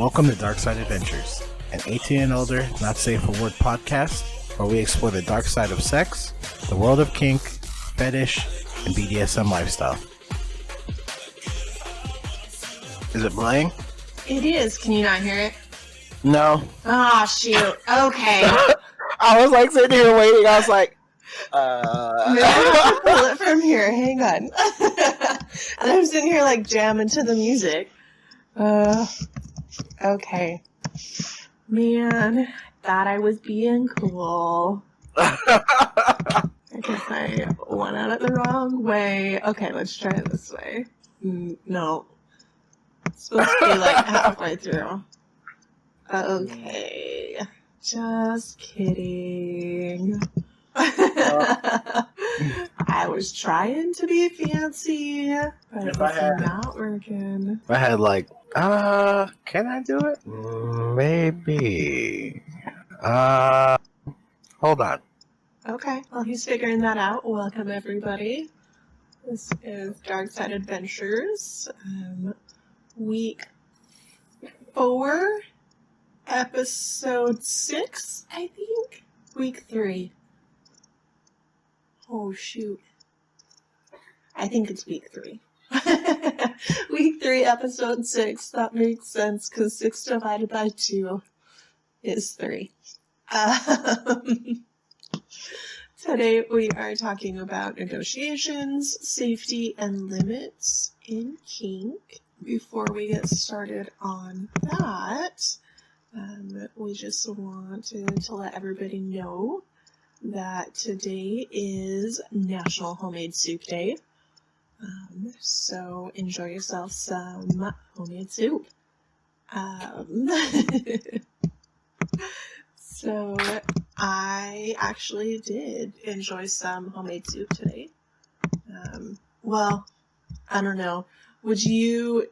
Welcome to DarkSideAdventures, an 18 and older, not safe for work podcast where we explore the dark side of sex, the world of kink, fetish, and BDSM lifestyle. Is it playing? It is. Can you not hear it? No. Oh, shoot. Okay. I was like sitting here waiting. I was like, Maybe I have to pull it from here. Hang on. And I'm sitting here like jamming to the music. Okay. Man, thought I was being cool. I guess I went at it the wrong way. Okay, let's try it this way. No. It's supposed to be like halfway through. Okay. Just kidding. I was trying to be fancy, but it's not working. I had like, can I do it? Maybe. Hold on. Okay, well, he's figuring that out. Welcome, everybody. This is DarkSideAdventures, week 4, episode 6, I think? Week 3. Oh, shoot. I think it's week 3. Week 3, episode 6. That makes sense, because 6 divided by 2 is 3. Today we are talking about negotiations, safety, and limits in kink. Before we get started on that, we just wanted to let everybody know that today is National Homemade Soup Day. So enjoy yourself some homemade soup. So I actually did enjoy some homemade soup today. Well, I don't know. Would you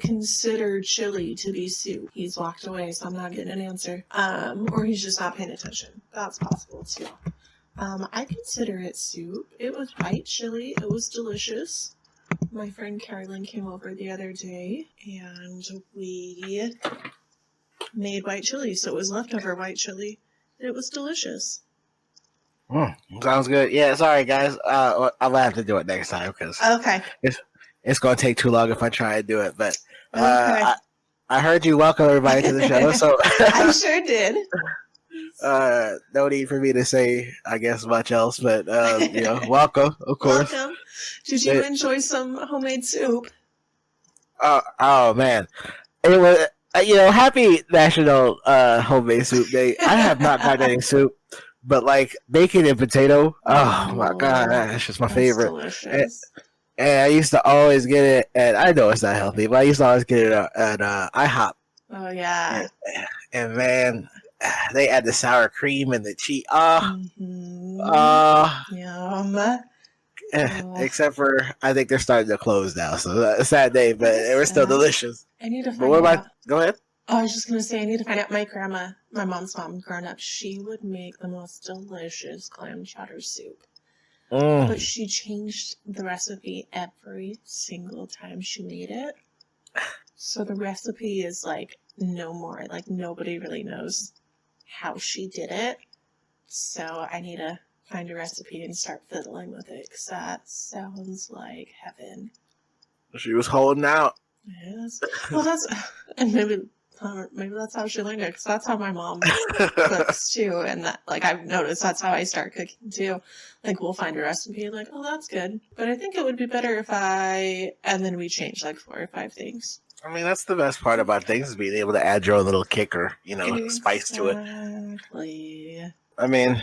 consider chili to be soup? He's walked away, so I'm not getting an answer. Or he's just not paying attention. That's possible too. I consider it soup. It was white chili. It was delicious. My friend Carolyn came over the other day, and we made white chili, so it was leftover white chili. It was delicious. Sounds good. Yeah, sorry guys. I'll have to do it next time because it's going to take too long if I try and do it. But I heard you welcome everybody to the show, so I sure did. No need for me to say, I guess, much else. But welcome, of course. Welcome. Did you enjoy some homemade soup? Oh man, it was. Happy National Homemade Soup Day. I have not had any soup, but like bacon and potato. Oh my god, that's just my favorite. Delicious. And I used to always get it, and I know it's not healthy, but I used to always get it at IHOP. Oh yeah. And man, they add the sour cream and the cheese. Yum. Except for, I think they're starting to close now, so that's a sad day, but they were still delicious. I need to find But what out. about, go ahead. Oh, I was just going to say, I need to find out. My grandma, my mom's mom, growing up, she would make the most delicious clam chowder soup. But she changed the recipe every single time she made it. So the recipe is like no more. Like nobody really knows how she did it. So I need to find a recipe and start fiddling with it, because that sounds like heaven. She was holding out. Yes. Well, and maybe that's how she learned it, because that's how my mom cooks too. And that, like, I've noticed that's how I start cooking too. Like, we'll find a recipe and like, oh, that's good. But I think it would be better and then we change like 4 or 5 things. I mean, that's the best part about things, is being able to add your own little kicker, spice to it. Exactly. I mean,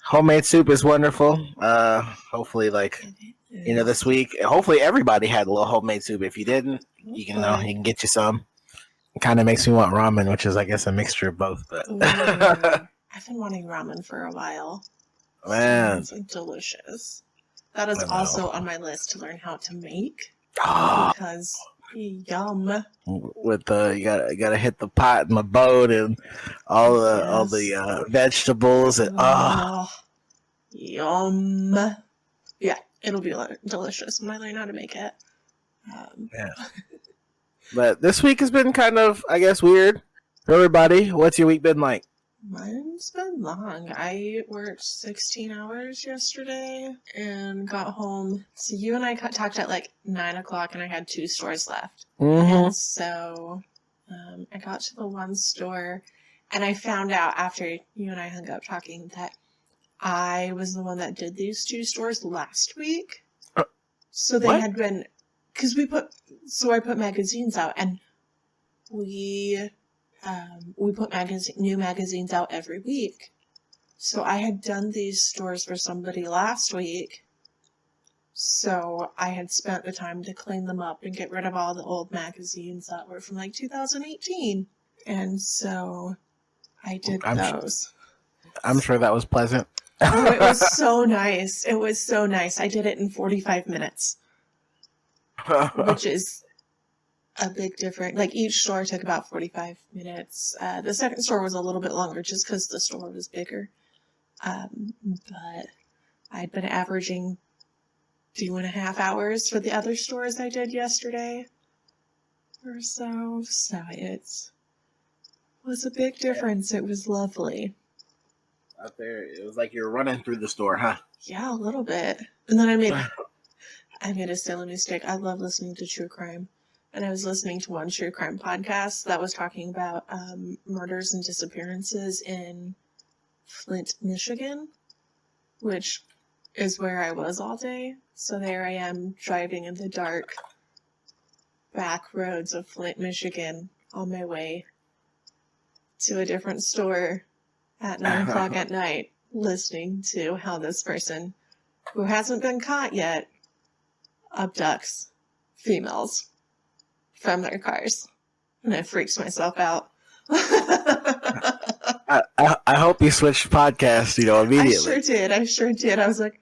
homemade soup is wonderful. Hopefully, this week, hopefully everybody had a little homemade soup. If you didn't, you can get you some. It kind of makes me want ramen, which is, I guess, a mixture of both. But I've been wanting ramen for a while. Man, it's like delicious. That is also on my list to learn how to make. Because yum. With you gotta hit the pot and the boat and all the vegetables and yum. Yeah, it'll be delicious when I learn how to make it. But this week has been kind of, I guess, weird for everybody. What's your week been like? Mine's been long. I worked 16 hours yesterday and got home. So you and I talked at like 9 o'clock and I had 2 stores left. Mm-hmm. And so I got to the one store and I found out after you and I hung up talking that I was the one that did these 2 stores last week. So they had been, because I put magazines out and we put new magazines out every week. So I had done these stores for somebody last week. So I had spent the time to clean them up and get rid of all the old magazines that were from like 2018. And so I did those. I'm sure that was pleasant. Oh, it was so nice. It was so nice. I did it in 45 minutes, which is a big difference. Like each store took about 45 minutes. The second store was a little bit longer just because the store was bigger. But I'd been averaging 2.5 hours for the other stores I did yesterday or so. So it was a big difference. It was lovely. Out there, it was like you're running through the store, huh? Yeah, a little bit. And then I made a silly mistake. I love listening to true crime. And I was listening to one true crime podcast that was talking about murders and disappearances in Flint, Michigan, which is where I was all day. So there I am driving in the dark back roads of Flint, Michigan on my way to a different store at 9 o'clock at night, listening to how this person, who hasn't been caught yet, abducts females from their cars. And I freaked myself out. I hope you switched podcasts, immediately. I sure did. I was like,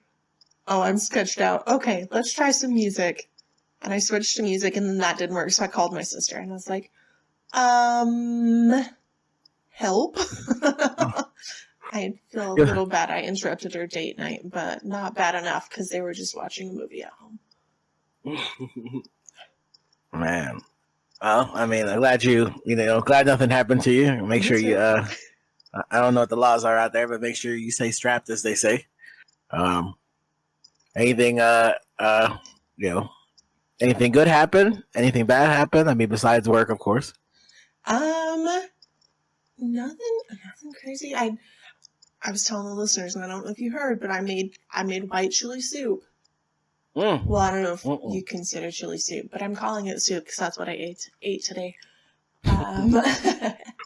oh, I'm sketched out. Okay, let's try some music. And I switched to music, and then that didn't work, so I called my sister, and I was like, help? I feel a little bad. I interrupted her date night, but not bad enough, because they were just watching a movie at home. Man. Well, I mean, I'm glad glad nothing happened to you. Make sure you, I don't know what the laws are out there, but make sure you stay strapped, as they say. Anything, anything good happen? Anything bad happen? I mean, besides work, of course. Nothing crazy. I was telling the listeners, and I don't know if you heard, but I made white chili soup. Well, I don't know if you consider chili soup, but I'm calling it soup because that's what I ate today.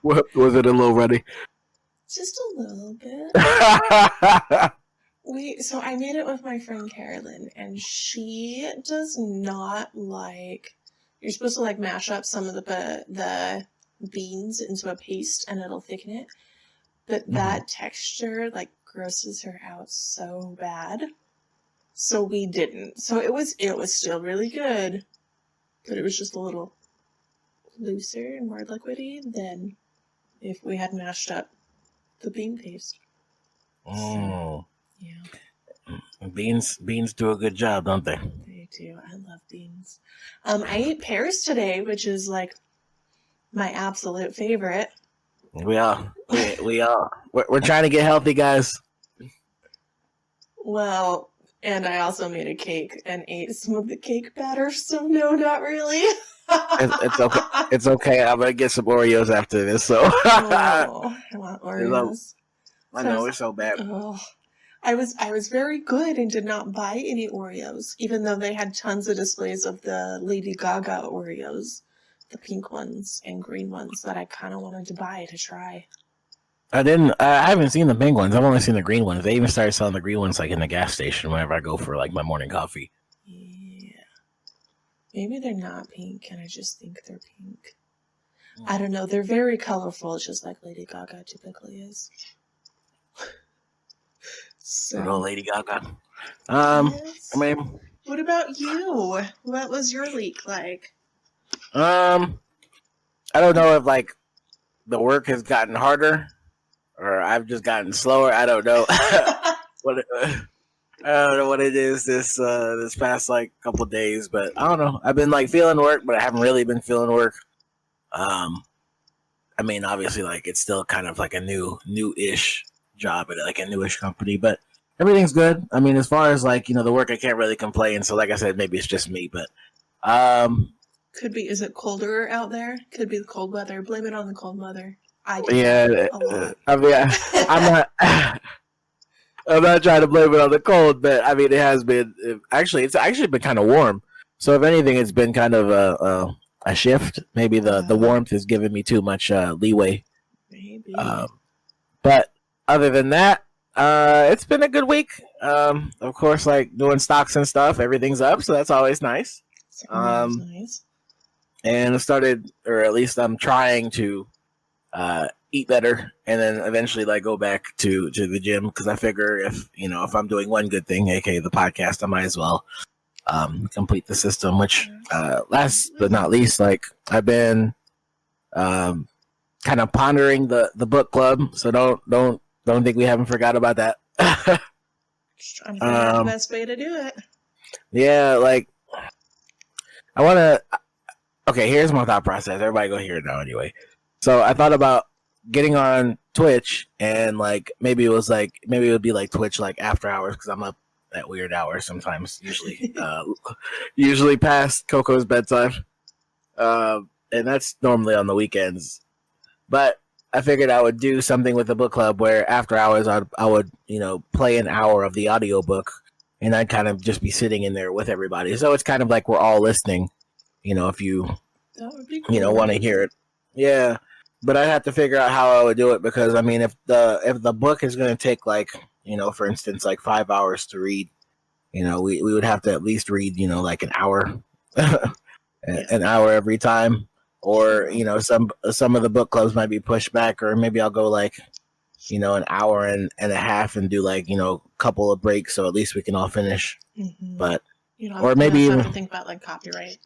Was it a little runny? Just a little bit. So I made it with my friend Carolyn, and she does not like. You're supposed to like mash up some of the beans into a paste, and it'll thicken it. But that texture like grosses her out so bad. So we didn't. So it was still really good, but it was just a little looser and more liquidy than if we had mashed up the bean paste. Oh. So, yeah. Beans do a good job, don't they? They do. I love beans. I ate pears today, which is like my absolute favorite. We are. We're trying to get healthy, guys. Well, and I also made a cake and ate some of the cake batter, so no, not really. It's okay. It's okay. I'm gonna get some Oreos after this. So I want Oreos. I know we're so bad. Oh, I was very good and did not buy any Oreos, even though they had tons of displays of the Lady Gaga Oreos, the pink ones and green ones that I kind of wanted to buy to try. I haven't seen the pink ones. I've only seen the green ones. They even started selling the green ones like in the gas station whenever I go for like my morning coffee. Yeah. Maybe they're not pink and I just think they're pink. I don't know. They're very colorful, just like Lady Gaga typically is. So, good old Lady Gaga. yes. I mean, what about you? What was your week like? I don't know if like the work has gotten harder or I've just gotten slower. I don't know. I don't know what it is this past like couple days, but I don't know. I've been like feeling work, but I haven't really been feeling work. Um, I mean, obviously, like it's still kind of like a new-ish job at like a newish company, but everything's good. I mean, as far as like the work, I can't really complain. So, like I said, maybe it's just me, but um, Could be. Is it colder out there? Could be the cold weather. Blame it on the cold weather. I do yeah. that a lot. I mean, I'm not. I'm not trying to blame it on the cold, but I mean, it has been it's actually been kind of warm. So if anything, it's been kind of a shift. Maybe the warmth is giving me too much leeway. Maybe. But other than that, it's been a good week. Of course, like doing stocks and stuff, everything's up, so that's always nice. Nice. And I started, or at least I'm trying to eat better, and then eventually like go back to the gym, because I figure if I'm doing one good thing, aka the podcast, I might as well complete the system. Which last but not least, like I've been kind of pondering the book club, so don't think we haven't forgot about that. Just trying to figure out the best way to do it. Yeah, like I want to. Okay, here's my thought process. Everybody go hear it now anyway. So I thought about getting on Twitch, and like maybe it would be like Twitch like after hours, because I'm up at weird hours sometimes, usually past Coco's bedtime, and that's normally on the weekends. But I figured I would do something with the book club where after hours I would play an hour of the audiobook, and I'd kind of just be sitting in there with everybody. So it's kind of like we're all listening, if you that would be cool. Want to hear it. Yeah. But I'd have to figure out how I would do it, because I mean, if the book is going to take like for instance like 5 hours to read, we would have to at least read like an hour, an hour every time, or some of the book clubs might be pushed back, or maybe I'll go like an hour and a half and do like a couple of breaks, so at least we can all finish. Mm-hmm. But or maybe you have to think about like copyright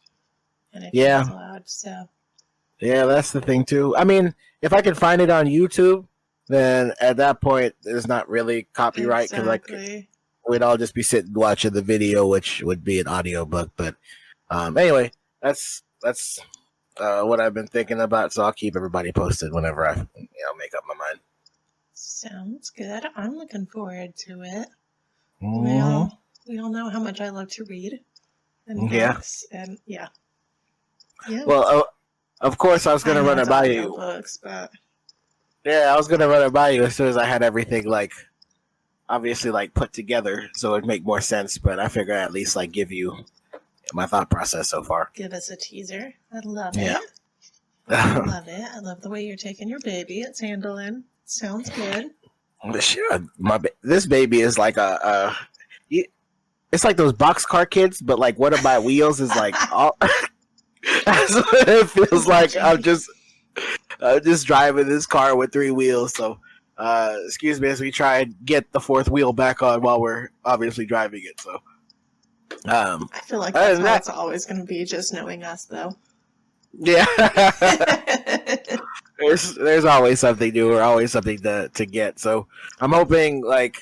and if it's allowed. So. Yeah, that's the thing too. I mean, if I can find it on YouTube, then at that point there's not really copyright, because like we'd all just be sitting watching the video, which would be an audiobook. But anyway, that's what I've been thinking about. So I'll keep everybody posted whenever I make up my mind. Sounds good. I'm looking forward to it. Mm-hmm. We all know how much I love to read and books, and yeah. Well. Of course, I was going to run it by you. Books, but... Yeah, I was going to run it by you as soon as I had everything, like, obviously, like, put together, so it'd make more sense. But I figure I'd at least, like, give you my thought process so far. Give us a teaser. I love it. I love it. I love the way you're taking your baby. It's handling. Sounds good. This baby is like it's like those boxcar kids, but, like, what about wheels is, like, all... That's what it feels like. I'm just driving this car with 3 wheels. So, excuse me as we try and get the 4th wheel back on while we're obviously driving it. So, I feel like that's how it's always going to be, just knowing us, though. Yeah, there's always something new, or always something to get. So, I'm hoping, like,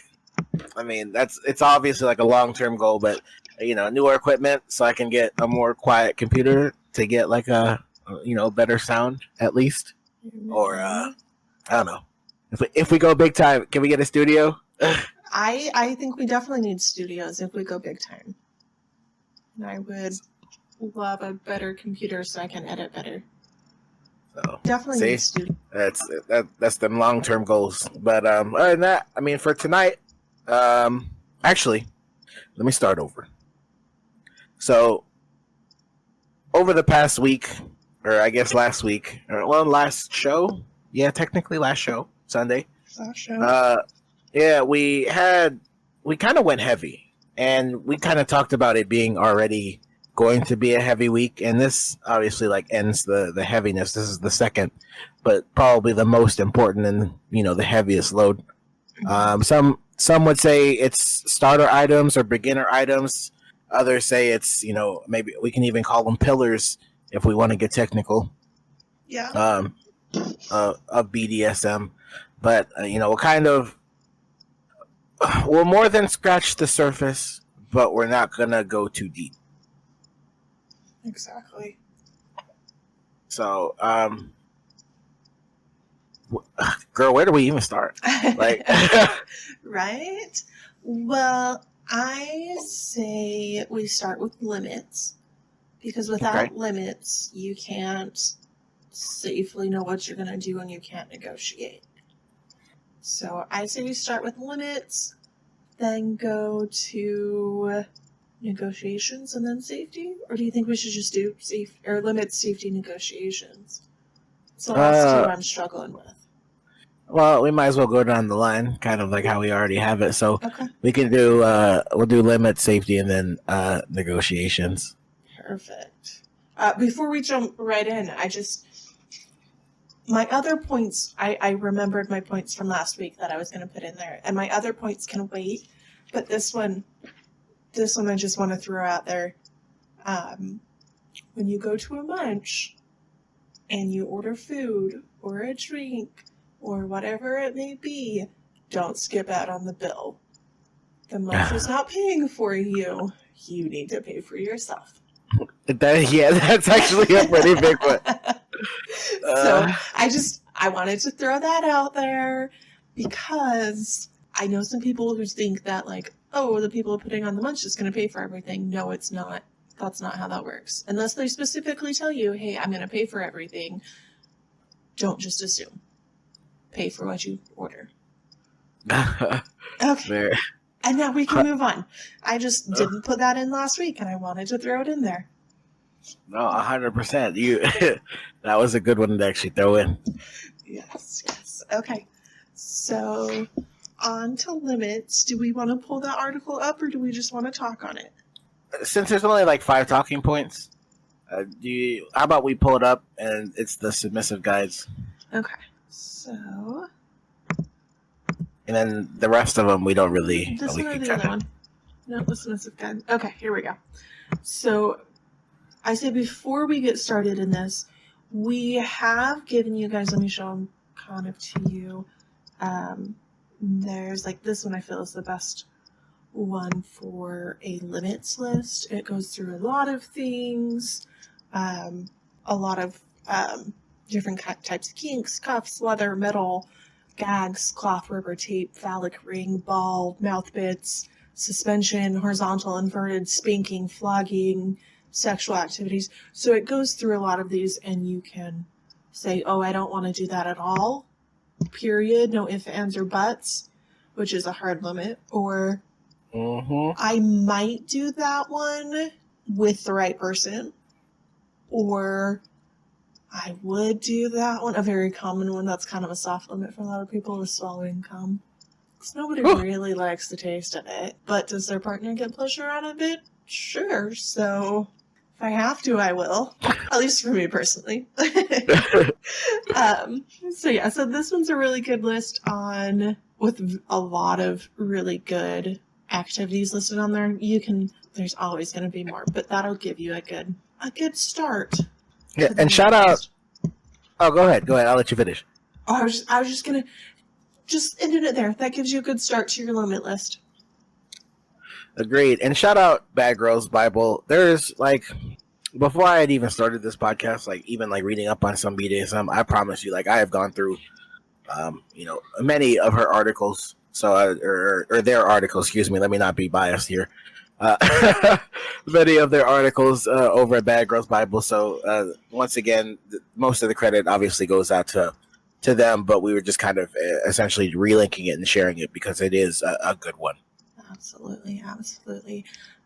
I mean, it's obviously like a long-term goal, but newer equipment so I can get a more quiet computer to get like a better sound at least, or I don't know. If we go big time, can we get a studio? I think we definitely need studios if we go big time. And I would love a better computer so I can edit better. So definitely need studio. That's them long-term goals. But other than that, I mean, for tonight, actually, let me start over. So, over the past week, or I guess last week, last show, technically last show, Sunday. Last show. We kind of went heavy, and we kind of talked about it being already going to be a heavy week, and this obviously like ends the heaviness. This is the second, but probably the most important and the heaviest load. Some would say it's starter items or beginner items. Others say it's, maybe we can even call them pillars if we want to get technical. Yeah. Of BDSM. But, what we'll more than scratch the surface, but we're not gonna go too deep. Exactly. So, girl, where do we even start? Like, right? Well, I say we start with limits, because without limits, you can't safely know what you're going to do and you can't negotiate. So I say we start with limits, then go to negotiations and then safety? Or do you think we should just do limits, safety, negotiations? It's the last two I'm struggling with. Well, we might as well go down the line, kind of like how we already have it. So we can do we'll do limit, safety, and then negotiations. Perfect. Before we jump right in, my other points, I remembered my points from last week that I was going to put in there, and my other points can wait, but this one I just want to throw out there. When you go to a munch and you order food or a drink or whatever it may be, don't skip out on the bill. The munch is not paying for you. You need to pay for yourself. That's actually a pretty big one. So I wanted to throw that out there because I know some people who think that, like, oh, the people putting on the munch is going to pay for everything. No, it's not. That's not how that works. Unless they specifically tell you, hey, I'm going to pay for everything. Don't just assume. Pay for what you order. Okay. Fair. And now we can move on. I just didn't put that in last week, and I wanted to throw it in there. No, 100%. That was a good one to actually throw in. Yes. Okay. So, on to limits. Do we want to pull that article up, or do we just want to talk on it? Since there's only like 5 talking points, how about we pull it up and it's the submissive guides? Okay. So. And then the rest of them we don't really. This one or the other one? No, the submissive guide. Okay, here we go. So, I say before we get started in this, we have given you guys, let me show them kind of to you. There's like this one I feel is the best one for a limits list. It goes through a lot of things, a lot of different types of kinks, cuffs, leather, metal, gags, cloth, rubber, tape, phallic ring, ball, mouth bits, suspension, horizontal, inverted, spanking, flogging, sexual activities. So it goes through a lot of these, and you can say, oh, I don't want to do that at all, period, no ifs, ands, or buts, which is a hard limit, or I might do that one with the right person, or I would do that one. A very common one that's kind of a soft limit for a lot of people is swallowing cum. Because nobody really likes the taste of it. But does their partner get pleasure out of it? Sure. So if I have to, I will. At least for me personally. So this one's a really good list with a lot of really good activities listed on there. There's always going to be more, but that'll give you a good start. Yeah, and shout out. Oh, go ahead. I'll let you finish. Oh, I was just gonna ended it there. That gives you a good start to your limit list. Agreed. And shout out Bad Girls Bible. There's before I had even started this podcast, even reading up on some BDSM, I promise you, I have gone through, many of her articles. So, or their articles. Excuse me. Let me not be biased here. Many of their articles over at Bad Girls Bible. So once again, most of the credit obviously goes out to them, but we were just kind of essentially relinking it and sharing it because it is a good one. Absolutely.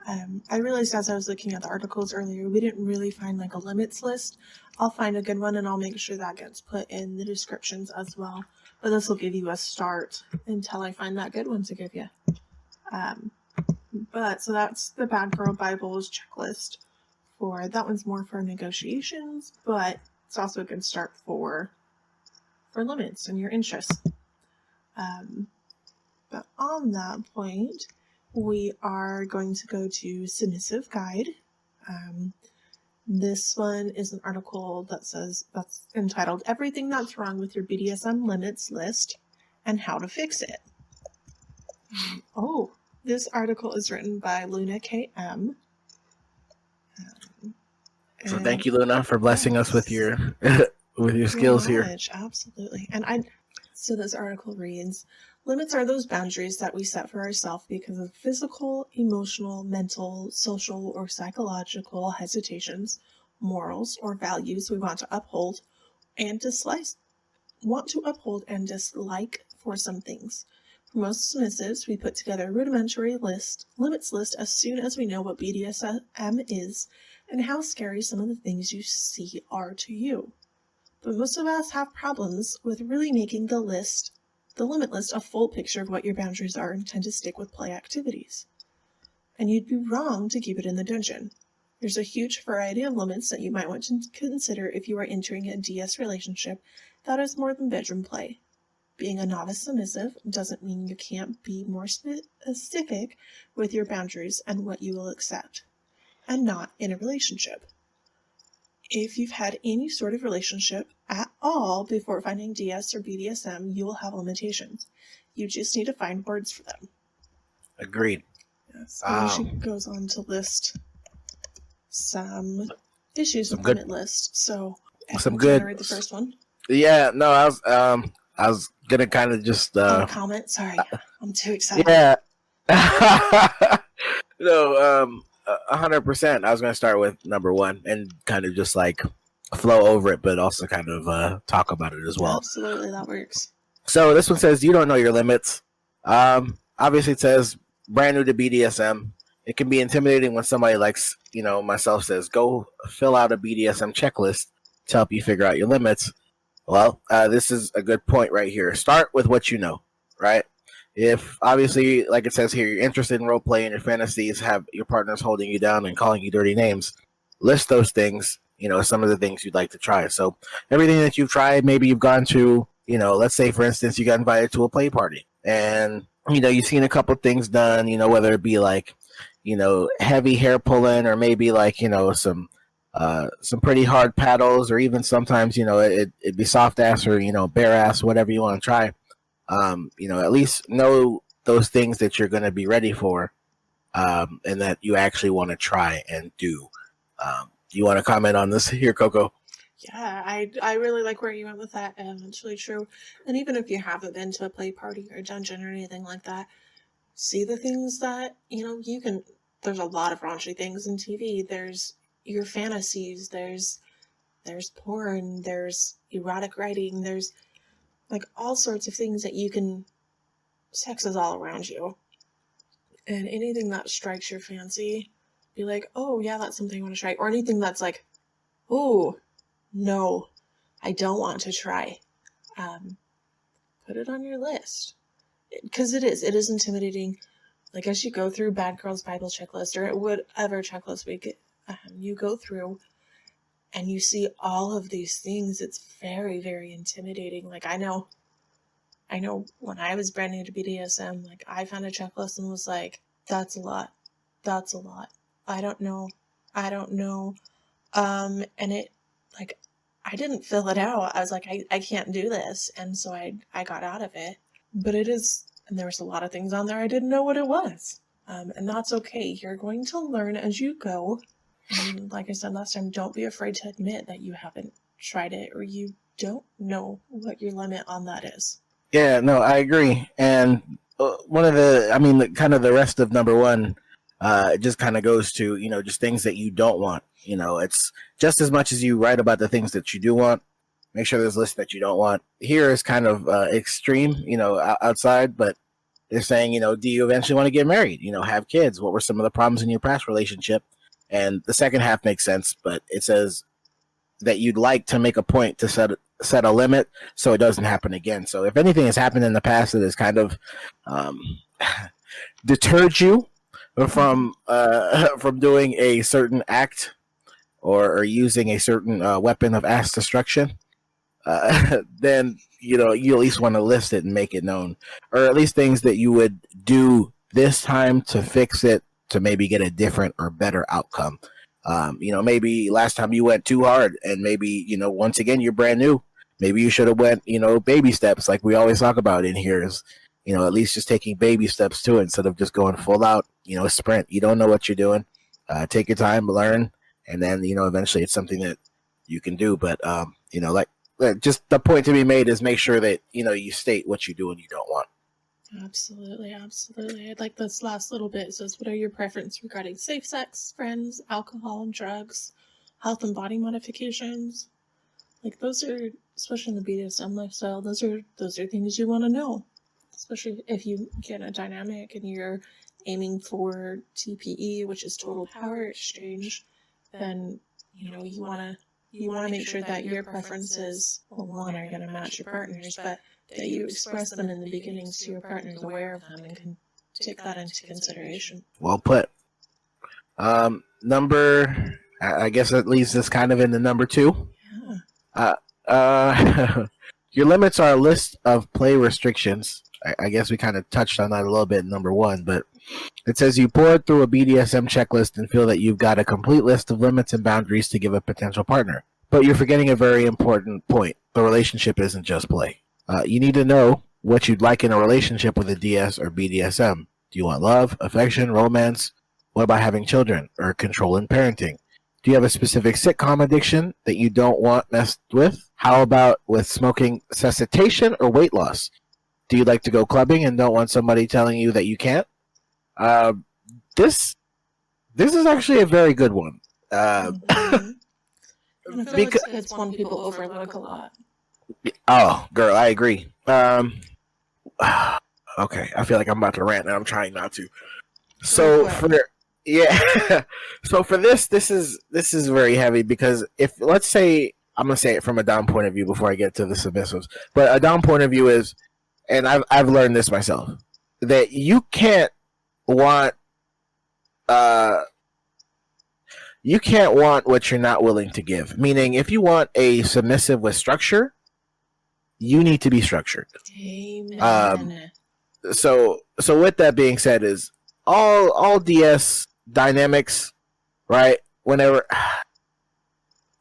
I realized as I was looking at the articles earlier, we didn't really find a limits list. I'll find a good one and I'll make sure that gets put in the descriptions as well. But this will give you a start until I find that good one to give you. So that's the Bad Girl Bible's checklist for that one's more for negotiations, but it's also a good start for limits and your interests. But on that point, we are going to go to Submissive Guide. This one is an article that's entitled Everything That's Wrong with Your BDSM Limits List and How to Fix It. This article is written by Luna KM. So thank you, Luna, for blessing us with your with your skills here. Absolutely. So this article reads, limits are those boundaries that we set for ourselves because of physical, emotional, mental, social, or psychological hesitations, morals, or values we want to uphold and dislike for some things. For most submissives, we put together a rudimentary limits list as soon as we know what BDSM is and how scary some of the things you see are to you. But most of us have problems with really making the limit list, a full picture of what your boundaries are and tend to stick with play activities. And you'd be wrong to keep it in the dungeon. There's a huge variety of limits that you might want to consider if you are entering a DS relationship that is more than bedroom play. Being a novice submissive doesn't mean you can't be more specific with your boundaries and what you will accept, and not in a relationship. If you've had any sort of relationship at all before finding DS or BDSM, you will have limitations. You just need to find words for them. Agreed. Yes. And she goes on to list some issues with the limit list. So, some good. Read the first one. Yeah. No, I was gonna kind of just comment. Sorry, I'm too excited. Yeah. No. 100%. I was going to start with number one and kind of just like flow over it, but also kind of talk about it as well. Absolutely, that works. So this one says, you don't know your limits. Obviously, it says brand new to BDSM. It can be intimidating when somebody likes, myself says, go fill out a BDSM checklist to help you figure out your limits. Well, this is a good point right here. Start with what you know, right? If obviously, like it says here, you're interested in role play and your fantasies have your partners holding you down and calling you dirty names, list those things, some of the things you'd like to try. So everything that you've tried, maybe you've gone to, let's say, for instance, you got invited to a play party and, you've seen a couple things done, whether it be like, heavy hair pulling or maybe like, some pretty hard paddles or even sometimes, it'd be soft ass or, bare ass, whatever you want to try. At least know those things that you're going to be ready for, and that you actually want to try and do. You want to comment on this here, Coco? Yeah, I really like where you went with that. It's really true. And even if you haven't been to a play party or a dungeon or anything like that, see the things that, you can, there's a lot of raunchy things in TV. There's your fantasies, there's porn, there's erotic writing, there's like all sorts of things that you can, sex is all around you. And anything that strikes your fancy, be like, oh yeah, that's something I want to try. Or anything that's like, oh, no, I don't want to try. Put it on your list. Because it is intimidating. Like as you go through Bad Girls Bible checklist or whatever checklist you go through, and you see all of these things, it's very, very intimidating. Like I know when I was brand new to BDSM, like I found a checklist and was like, that's a lot. I don't know. And it, like, I didn't fill it out. I was like, I can't do this. And so I got out of it. But it is, and there was a lot of things on there I didn't know what it was. And that's okay. You're going to learn as you go. And like I said last time, don't be afraid to admit that you haven't tried it or you don't know what your limit on that is. Yeah, no, I agree. And one of kind of the rest of number one, just kind of goes to, just things that you don't want. It's just as much as you write about the things that you do want. Make sure there's a list that you don't want. Here is kind of extreme, outside, but they're saying, do you eventually want to get married? Have kids? What were some of the problems in your past relationship? And the second half makes sense, but it says that you'd like to make a point to set a limit so it doesn't happen again. So if anything has happened in the past that has kind of deterred you from doing a certain act or using a certain weapon of ass destruction, then you at least want to list it and make it known, or at least things that you would do this time to fix it to maybe get a different or better outcome. Maybe last time you went too hard, and maybe once again you're brand new. Maybe you should have went baby steps, like we always talk about in here. Is at least just taking baby steps to it instead of just going full out, sprint. You don't know what you're doing. Take your time, learn, and then, eventually it's something that you can do. But, just the point to be made is make sure that, you state what you do and you don't want. Absolutely, absolutely. I'd like this last little bit. It says, what are your preferences regarding safe sex, friends, alcohol, drugs, health and body modifications? Like, those are, especially in the BDSM lifestyle, those are things you want to know. Especially if you get a dynamic and you're aiming for TPE, which is total power exchange, then, you want to make sure that your preferences, well, one, are going to match your partner's, but that you express them in the beginning so your partner's aware of them and can take that into consideration. Well put. Number, I guess that leaves us kind of in the number 2. Yeah. Your limits are a list of play restrictions. I guess we kind of touched on that a little bit in number 1, but it says you pour through a BDSM checklist and feel that you've got a complete list of limits and boundaries to give a potential partner. But you're forgetting a very important point. The relationship isn't just play. You need to know what you'd like in a relationship with a DS or BDSM. Do you want love, affection, romance? What about having children or control in parenting? Do you have a specific sitcom addiction that you don't want messed with? How about with smoking cessation or weight loss? Do you like to go clubbing and don't want somebody telling you that you can't? This is actually a very good one. I feel because it's one people overlook a lot. Oh, girl, I agree. Okay, I feel like I'm about to rant, and I'm trying not to. So for this is very heavy because if, let's say, I'm gonna say it from a dom point of view before I get to the submissives, but a dom point of view is, and I've learned this myself, that you can't want what you're not willing to give. Meaning, if you want a submissive with structure, you need to be structured. Amen. So with that being said, is all DS dynamics, right? Whenever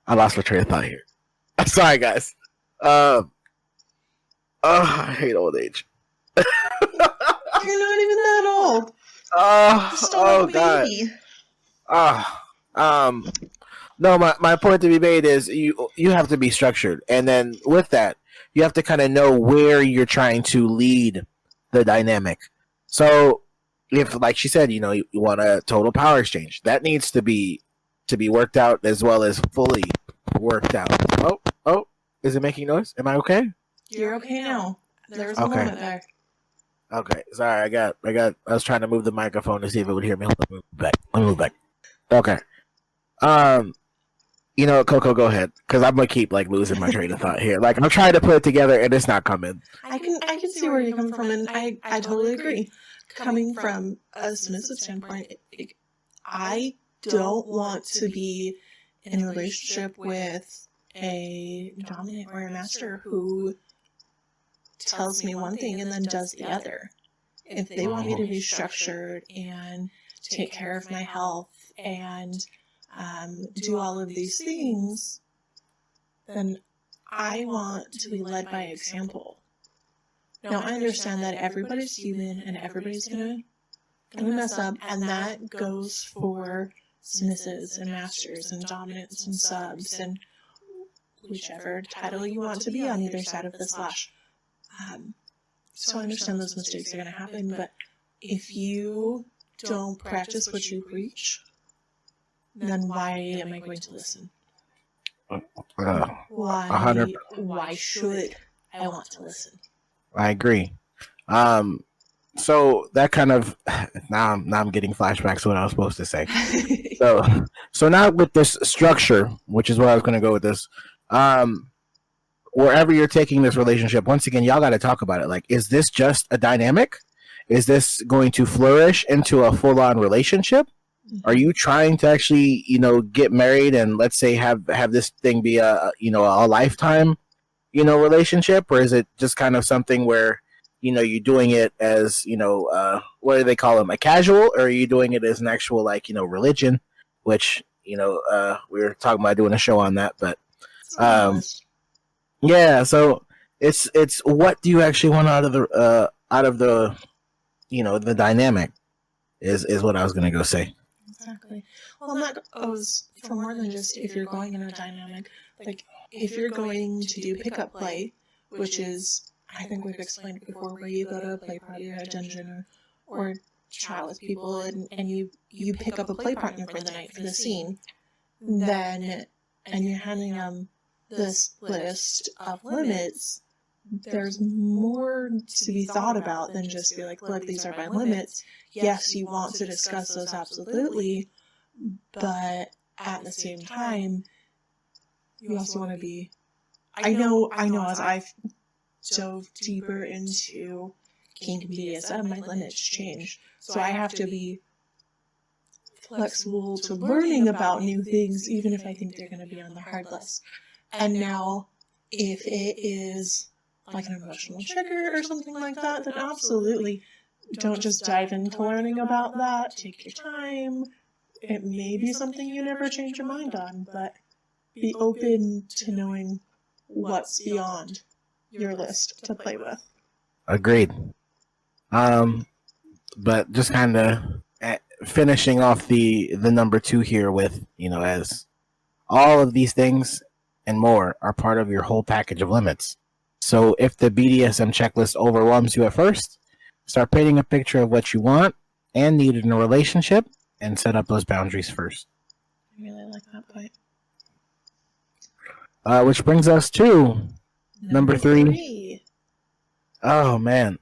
I lost my train of thought here. Sorry, guys. I hate old age. You're not even that old. Oh God. No, my point to be made is you have to be structured, and then with that, you have to kind of know where you're trying to lead the dynamic. So, if, like she said, you want a total power exchange, that needs to be worked out as well as fully worked out. Oh, is it making noise? Am I okay? You're okay now. There was a moment there. Okay, sorry. I was trying to move the microphone to see if it would hear me. Let me move back. Okay. Coco, go ahead, because I'm gonna keep losing my train of thought here. I'm trying to put it together and it's not coming. I can see where you're coming from, and I totally agree. Coming from a submissive standpoint, I don't want to be in a relationship with a dominant or a master who tells me one thing and then does the other. If they want me to be structured and take care of my health and do all of these things, then I want to be led by example. Now, I understand that everybody's human and everybody's gonna mess up, and that goes for submissives and masters and dominants and subs and whichever title you want to be on either side of the slash. So I understand those mistakes are going to happen, but if you don't practice what you preach, then why am I going to listen? Why should I want to listen? I agree. So that kind of now I'm getting flashbacks to what I was supposed to say. So now with this structure, which is where I was going to go with this, wherever you're taking this relationship, once again, y'all got to talk about it. Is this just a dynamic? Is this going to flourish into a full-on relationship? Mm-hmm. Are you trying to actually, get married and let's say have this thing be a lifetime, relationship, or is it just kind of something where, you're doing it as, what do they call them, a casual, or are you doing it as an actual religion, which, we were talking about doing a show on that, but yeah, so it's what do you actually want out of out of the the dynamic is what I was gonna go say. Exactly. Well, and that goes for more than just if you're going in a dynamic. Like, if you're going to do pickup play, which is, I think we've explained before, where you go to a play party or a dungeon or chat with people and you pick up a play partner for the night for the scene, then, and you're handing them this list of limits, there's more to be thought about than just be like, look, these are my limits. Yes, you want to discuss those, absolutely, but at the same time, you also want to be, I know as I've dove deeper into kink and BDSM, my limits change. So I have to be flexible to learning about new things, even if I think they're going to be on the hard list. And now, if it is like an emotional trigger or something like that, then absolutely don't just dive into learning about that. Take your time. It may be something you never change your mind on, but be open to knowing what's beyond your list to play with. Agreed. But just kind of finishing off the number 2 here with, as all of these things and more are part of your whole package of limits. So if the BDSM checklist overwhelms you at first, start painting a picture of what you want and need in a relationship and set up those boundaries first. I really like that point. Which brings us to number 3. Oh, man.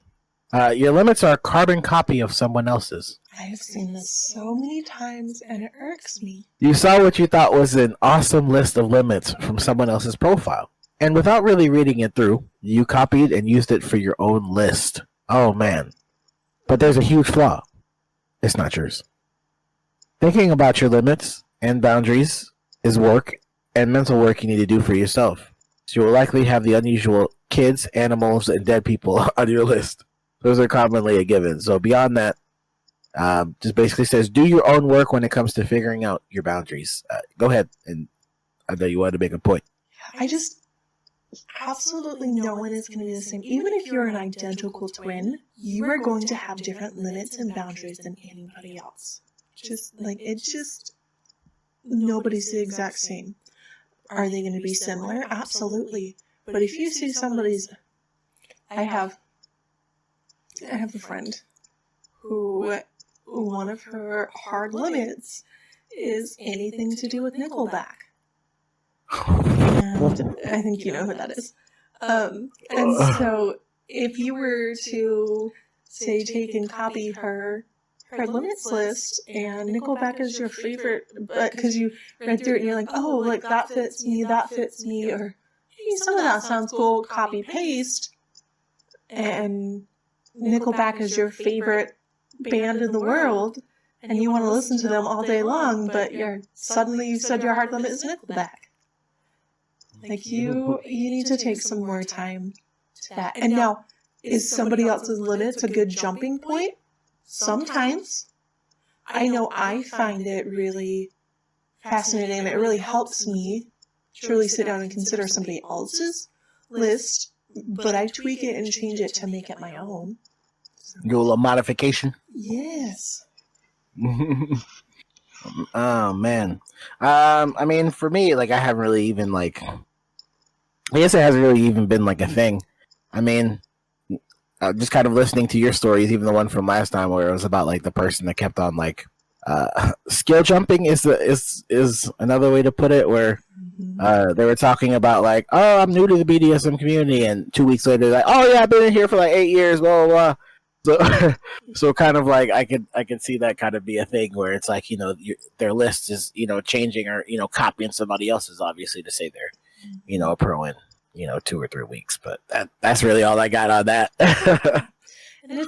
Your limits are a carbon copy of someone else's. I have seen this so many times, and it irks me. You saw what you thought was an awesome list of limits from someone else's profile. And without really reading it through, you copied and used it for your own list. Oh, man. But there's a huge flaw. It's not yours. Thinking about your limits and boundaries is work and mental work you need to do for yourself. So you will likely have the unusual kids, animals, and dead people on your list. Those are commonly a given. So beyond that, just basically says do your own work when it comes to figuring out your boundaries. Go ahead, and I know you wanted to make a point. I just absolutely no one is going to be the same. Even if you're an identical twin, you are going to have different limits and boundaries than anybody else. Nobody's the exact same. Are they going to be similar? Absolutely. But if you see somebody's, I have a friend who one of her hard limits is anything to do with Nickelback. And I think you know who that is. And so if you were to, say, take and copy her limits list, and Nickelback is your favorite, but because you read through it and you're like, oh, like that fits me, or hey, some of that sounds cool, copy paste, and Nickelback is your favorite band in the world, and you want to listen to them all day long, but suddenly you said your hard limit is Nickelback. Like, you need to take some more time to that. And now, is somebody else's limits a good jumping point? Sometimes. I know I find it really fascinating, and it really helps me to really sit down and consider somebody else's list, but I tweak it and change it to make it my own. Do a little modification? Yes. Oh, man. I mean, for me, like, I haven't really even, like, I guess it hasn't really even been, like, a thing. I mean, just kind of listening to your stories, even the one from last time where it was about, like, the person that kept on, like, skill jumping is another way to put it, where they were talking about, like, oh, I'm new to the BDSM community, and 2 weeks later, like, oh, yeah, I've been in here for, like, 8 years, blah, blah, blah. So kind of like I could see that kind of be a thing where it's like, their list is, changing or, copying somebody else's, obviously, to say they're, a pro in, 2 or 3 weeks. But that's really all I got on that. And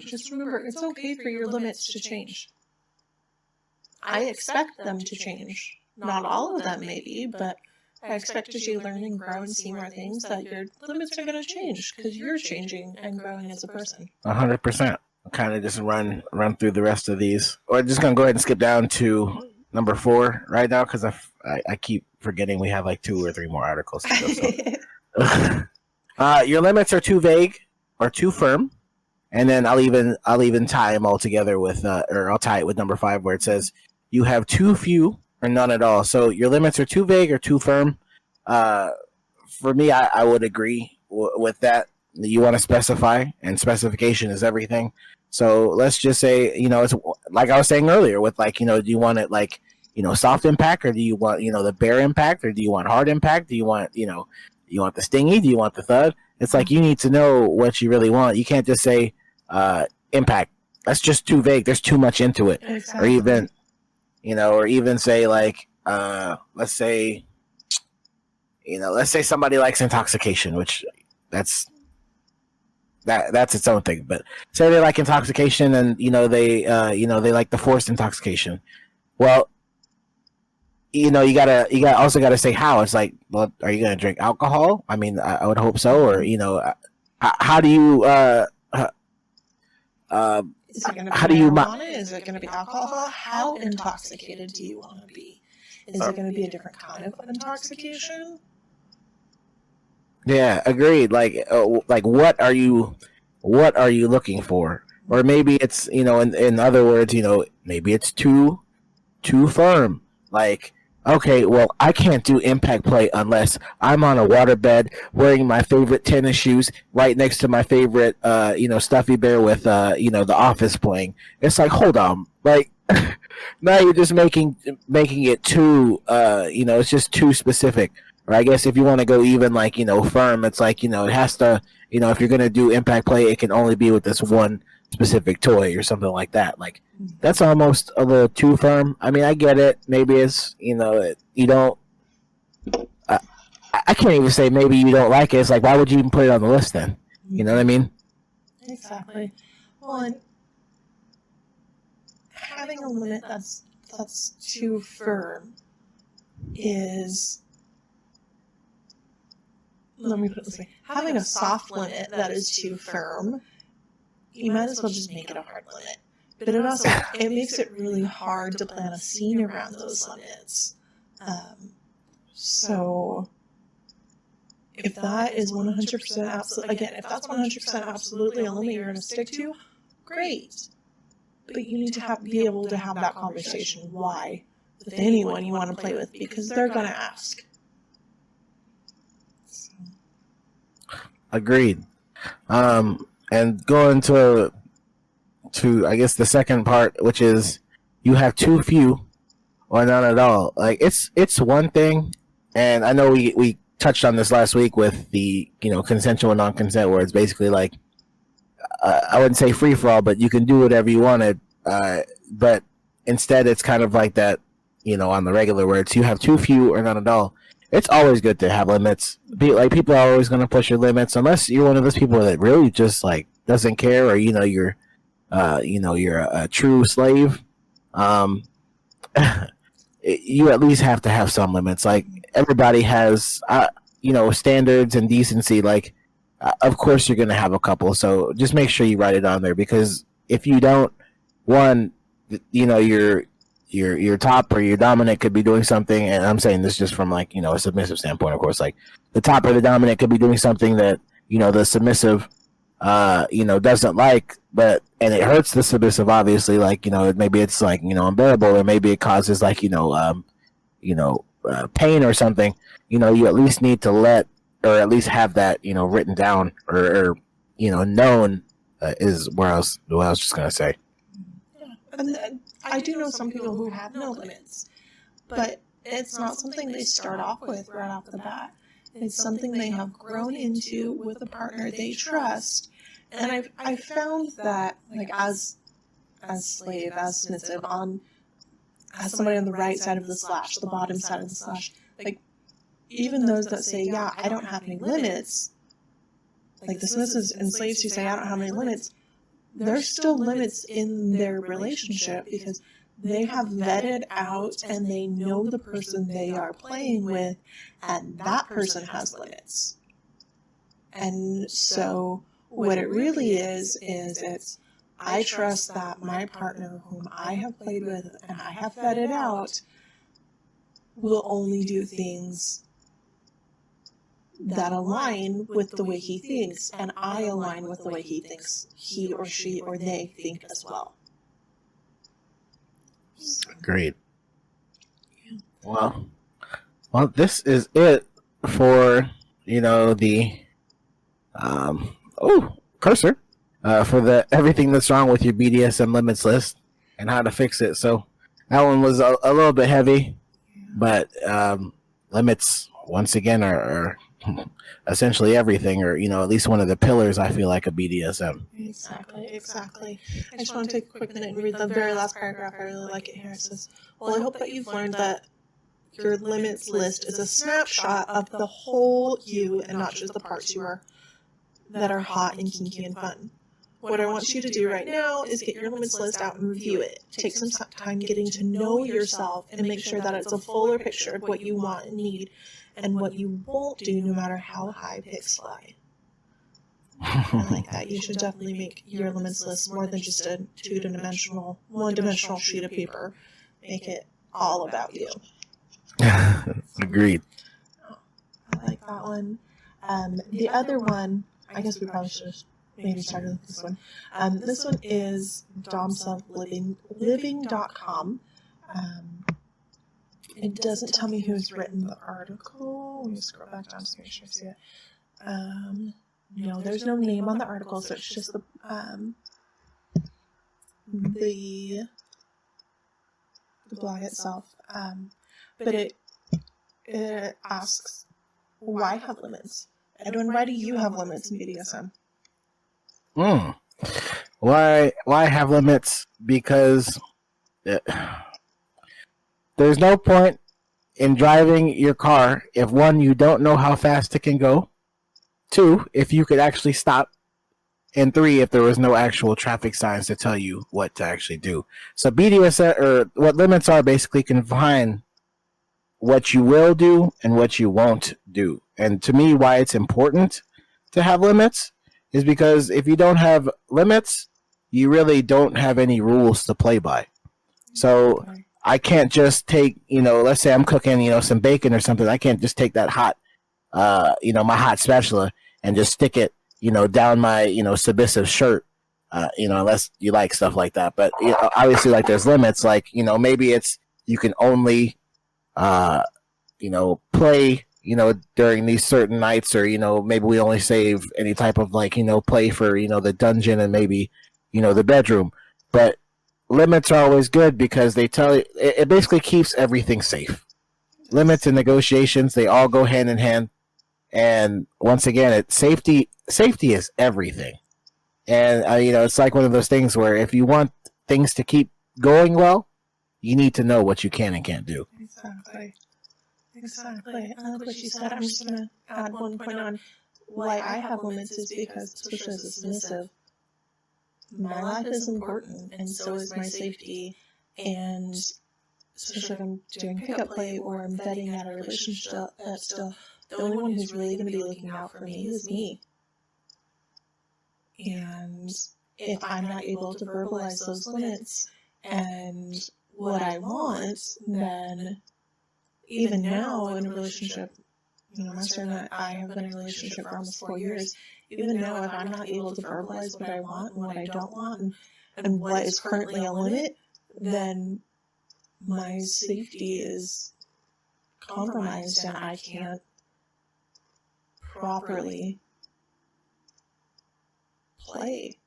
just remember, it's okay for your limits to change. I expect them to change. Not all of them, maybe, but I expect as you learn and grow and see more things that your limits are going to change because you're changing and growing as a person. 100%. I'll kind of just run through the rest of these. Or just going to go ahead and skip down to number 4 right now because I keep forgetting we have like 2 or 3 more articles to go. So. Your limits are too vague or too firm. And then I'll even tie them all together with or I'll tie it with number 5 where it says you have too few or none at all. So your limits are too vague or too firm. Uh, for me, I would agree with that. You want to specify, and specification is everything. So let's just say, it's like I was saying earlier with like, do you want it like, soft impact, or do you want, the bare impact, or do you want hard impact? Do you want, you want the stingy? Do you want the thud? It's like you need to know what you really want. You can't just say impact. That's just too vague. There's too much into it. Exactly. Or even say like, let's say somebody likes intoxication, which that's its own thing. But say they like intoxication, and they like the forced intoxication. Well, you also gotta say how. It's like, well, are you gonna drink alcohol? I mean, I would hope so. Or how do you is it going to be how do you marijuana? Is it going to be alcohol? How intoxicated do you want to be? Is it going to be a different kind of intoxication? Yeah, agreed. Like what are you looking for? Or maybe it's, in other words, maybe it's too firm. Like, okay, well, I can't do impact play unless I'm on a waterbed wearing my favorite tennis shoes right next to my favorite stuffy bear with The Office playing. It's like, hold on. Like, now you're just making it too it's just too specific. Or I guess if you want to go even like, firm, it's like, it has to, if you're going to do impact play, it can only be with this one specific toy or something like that. Like, that's almost a little too firm. I mean, I get it. Maybe it's, you don't, I can't even say maybe you don't like it. It's like, why would you even put it on the list then? You know what I mean? Exactly. Well, and having a limit that's too firm is, let me put it this way, having a soft limit that is too firm, you might as well just make it a hard limit. But it makes it really hard to plan a scene around those limits. So if that is 100% absolutely, again, if that's 100% absolutely a limit you're going to stick to, great. But you need to be able to have that conversation. Why? With anyone you want to play with, because they're going to ask. Agreed. And going to I guess the second part, which is you have too few or none at all. Like, it's one thing, and I know we touched on this last week with the consensual and non-consent, where it's basically like I wouldn't say free for all, but you can do whatever you wanted. But instead, it's kind of like that, on the regular, where it's you have too few or none at all. It's always good to have limits. People are always going to push your limits, unless you're one of those people that really just like doesn't care, or you're a true slave. You at least have to have some limits. Like, everybody has, standards and decency. Like, of course you're going to have a couple. So just make sure you write it on there, because if you don't, one, your top or your dominant could be doing something, and I'm saying this just from like, a submissive standpoint, of course, like the top or the dominant could be doing something that, the submissive, doesn't like, and it hurts the submissive, obviously, like, maybe it's like, unbearable, or maybe it causes like, pain or something, you at least need to or at least have that, written down, or known, is what I was just going to say. And I do know some people who have no limits, but it's not something they start off with right off the bat. It's something they have grown into with a partner they trust. And I found that, like, as slave, as submissive, as somebody on the right side of the slash, the bottom side of the slash, like, even those that say, yeah, I don't have any limits, like the submissives and slaves who say, I don't have any limits, there's still limits in their relationship, because they have vetted out and they know the person they are playing with, and that person has limits. And so what it really is it's, I trust that my partner, whom I have played with and I have vetted out, will only do things that align with the way he thinks, and I align with the way he thinks he or she or they think as well. Great. Well, this is it for the cursor for the everything that's wrong with your BDSM limits list and how to fix it. So that one was a little bit heavy, but limits once again are essentially everything, or at least one of the pillars, I feel like, of BDSM. Exactly. I just want to take a quick minute and read the very last paragraph. I really like it here. It says, well, I hope that you've learned that your limits list is a snapshot of the whole you and not just the parts that are hot and kinky and fun. What I want you to do right now is get your limits list out and review it. Take some time getting to know yourself and make sure that it's a fuller picture of what you want and need and what you won't do no matter how high pics fly. I like that. You should definitely make your limits list more than just a one-dimensional sheet of paper. Make it all about you. Agreed. I like that one. The other one, I guess we probably should have maybe started with this one. This one is domselfliving.com. It doesn't tell me who's written the article. Let me scroll back down to make sure I see it. No, there's no name on the article, so it's just the blog itself. But it asks, why have limits? Edwin, why do you have limits in BDSM? Why have limits? Because there's no point in driving your car if, one, you don't know how fast it can go, two, if you could actually stop, and three, if there was no actual traffic signs to tell you what to actually do. So BDSM, or what limits are, basically confine what you will do and what you won't do. And to me, why it's important to have limits is because if you don't have limits, you really don't have any rules to play by. So I can't just take, let's say I'm cooking, some bacon or something. I can't just take that hot, my hot spatula and just stick it, down my, submissive shirt, unless you like stuff like that. But obviously, like, there's limits. Like, maybe it's you can only, play, during these certain nights, or, maybe we only save any type of, like, play for, the dungeon and maybe, the bedroom. But limits are always good because they tell you, it basically keeps everything safe. Limits and negotiations, they all go hand in hand. And once again, safety is everything. And, it's like one of those things where if you want things to keep going well, you need to know what you can and can't do. Exactly. I like what you said. I'm just going to add one point on why I have limits is because, especially as a submissive, my life is important, and so is my safety. And especially if I'm doing pickup play or I'm vetting out a relationship, still, the only one who's really going to be looking out for me is me. And if I'm not able to verbalize those limits and what I want, then even now in a relationship, Master and I have been in a relationship for almost 4 years. Even now, if I'm not able to verbalize what I want and what I don't want and what is currently a limit, then my safety is compromised and I can't properly play.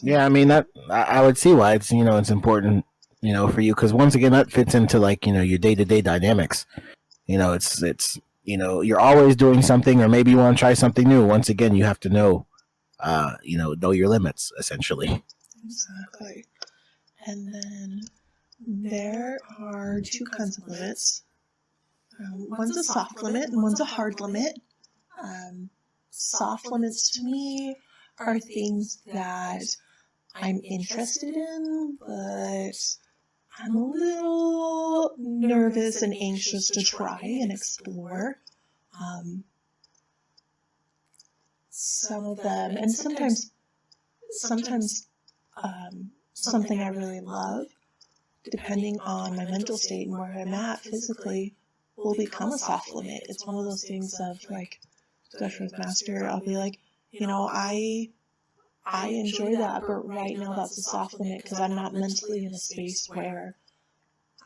Yeah, I mean, that I would see why it's it's important for you, because once again that fits into, like, your day-to-day dynamics. It's you're always doing something, or maybe you want to try something new. Once again, you have to know your limits, essentially. Exactly. And then there are two kinds of limits. One's a soft limit and one's a hard limit. Soft limits to me are things that I'm interested in, but I'm a little nervous and anxious to try and explore. Some of them, and sometimes something I really love, depending on my mental state and where I'm at physically, will become a soft limit. It's one of those things of like, especially with master, I'll be like, you know, I enjoy that, but right now that's a soft limit because I'm not mentally in a space where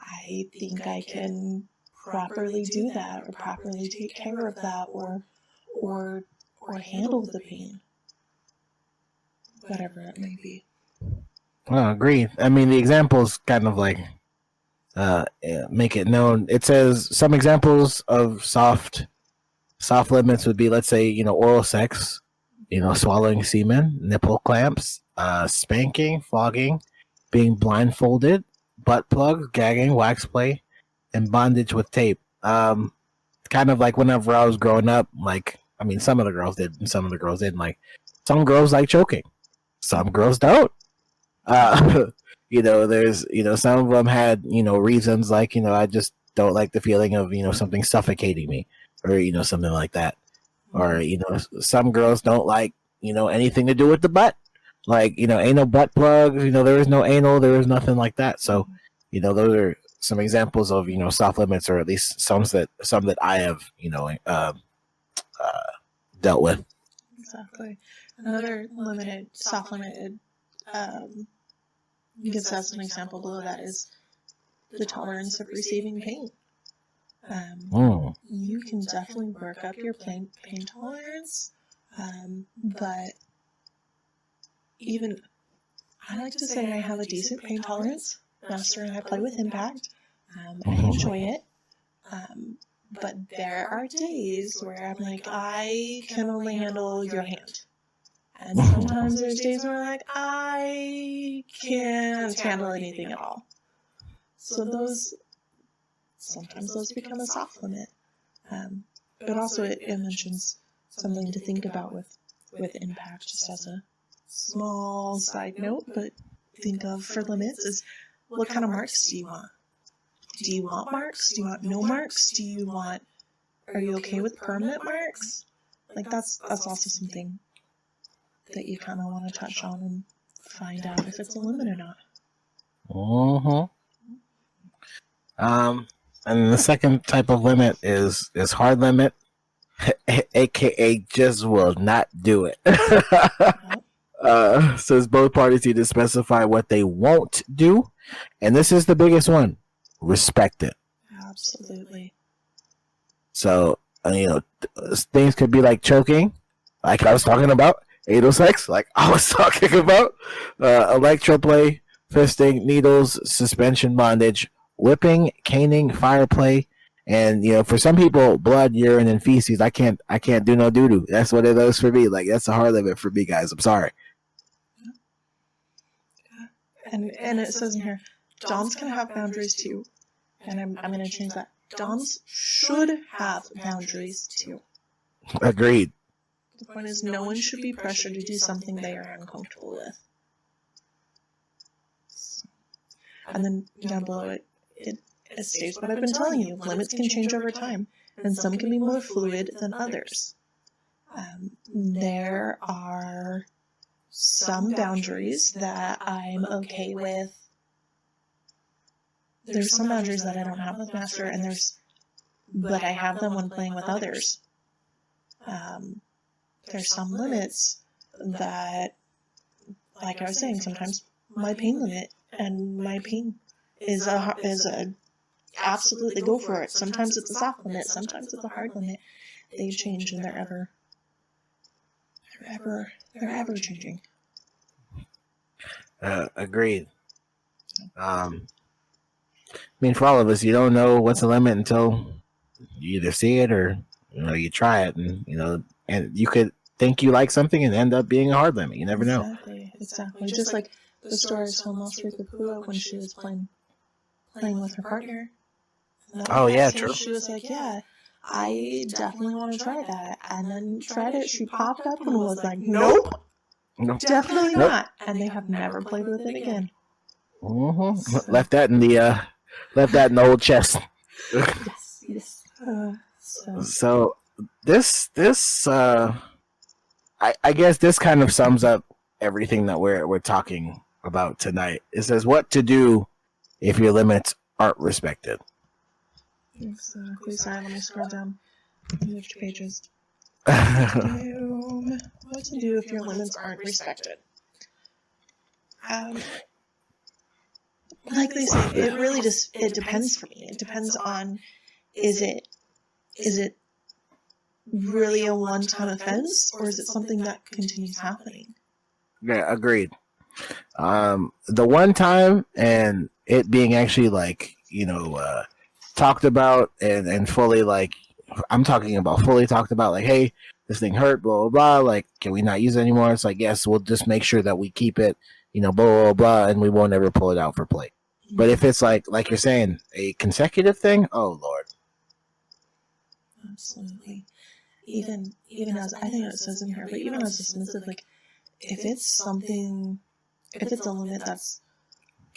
I think I can properly do that or properly take care of that or handle the pain, whatever it may be. Well, agreed. I mean, the examples kind of like make it known. It says some examples of soft limits would be, let's say, you know, oral sex, you know, swallowing semen, nipple clamps, spanking, flogging, being blindfolded, butt plugs, gagging, wax play, and bondage with tape. Kind of like whenever I was growing up, like, I mean, some of the girls did, and some of the girls didn't. Like, some girls like choking, some girls don't. You know, there's, you know, some of them had, you know, reasons like, you know, I just don't like the feeling of, you know, something suffocating me, or, you know, something like that. Or, you know, some girls don't like, you know, anything to do with the butt. Like, you know, anal butt plugs, you know, there is no anal, there is nothing like that. So, you know, those are some examples of, you know, soft limits, or at least some that I have, you know, dealt with. Exactly. Another soft limited, gives us an example below that is the tolerance of receiving pain. You can definitely work up your pain tolerance, but even I like to say I have a decent pain tolerance. Master and I play with impact. I enjoy it. But there are days where I'm like, I can only handle your hand. And sometimes there's days where I'm like, I can't handle anything at all. So sometimes those become a soft limit. But also it mentions something to think about with impact, just as a small side note, but think of for limits is, what kind of marks do you want? Do you want marks? Do you want no marks? Are you okay with permanent marks? Like that's also something that you kind of want to touch on and find out if it's a limit or not. And the second type of limit is hard limit, aka just will not do it. Says both parties need to specify what they won't do, and this is the biggest one: respect it. Absolutely. So you know, things could be like choking, like I was talking about, anal sex, like I was talking about, electroplay, fisting, needles, suspension bondage, whipping, caning, fire play, and you know, for some people, blood, urine, and feces. I can't do no doo doo. That's what it is for me. Like that's a hard limit for me, guys. I'm sorry. And it says in here, Doms can have boundaries too, and I'm going to change that. Doms should have boundaries too. Agreed. The point is, no one should be pressured to do something they are uncomfortable with. And then down below it states what I've been telling you. Limits can change over time, and some can be more fluid than others. There are some boundaries that I'm okay with. There's some boundaries that I don't have with Master, but I have them when playing with others. There's some limits that, like I was saying, sometimes my pain limit and my pain is a absolutely go for it. Sometimes it's a soft limit, sometimes it's a hard limit. They change and they're ever changing. Agreed. I mean, for all of us, you don't know what's the limit until you either see it or you know you try it, and you know, and you could think you like something and end up being a hard limit. You never know. Exactly. Just like the story I told last week with Pua when she was playing with her partner. Oh yeah, true. She was like, "Yeah, I definitely want to try that," and then tried it. She popped up and was like, "Nope, definitely not," and they have never played with it again. So. Left that in the old chest. Yes. So this I guess this kind of sums up everything that we're talking about tonight. It says what to do if your limits aren't respected. Exactly. Sorry, let me scroll down. Move to pages. What to do if your limits aren't respected? Like they say, it really just it depends for me. It depends on is it really a one-time offense, or is it something that continues happening? Yeah, agreed. The one time and it being actually like, talked about and fully like, I'm talking about fully talked about, like, hey, this thing hurt, blah, blah, blah. Like, can we not use it anymore? It's like, yes, we'll just make sure that we keep it, blah, blah, blah, and we won't ever pull it out for play. But if it's like you're saying, a consecutive thing, oh, Lord. Absolutely. Even as, I think it says in here, but even as a submissive, like, if it's a limit that's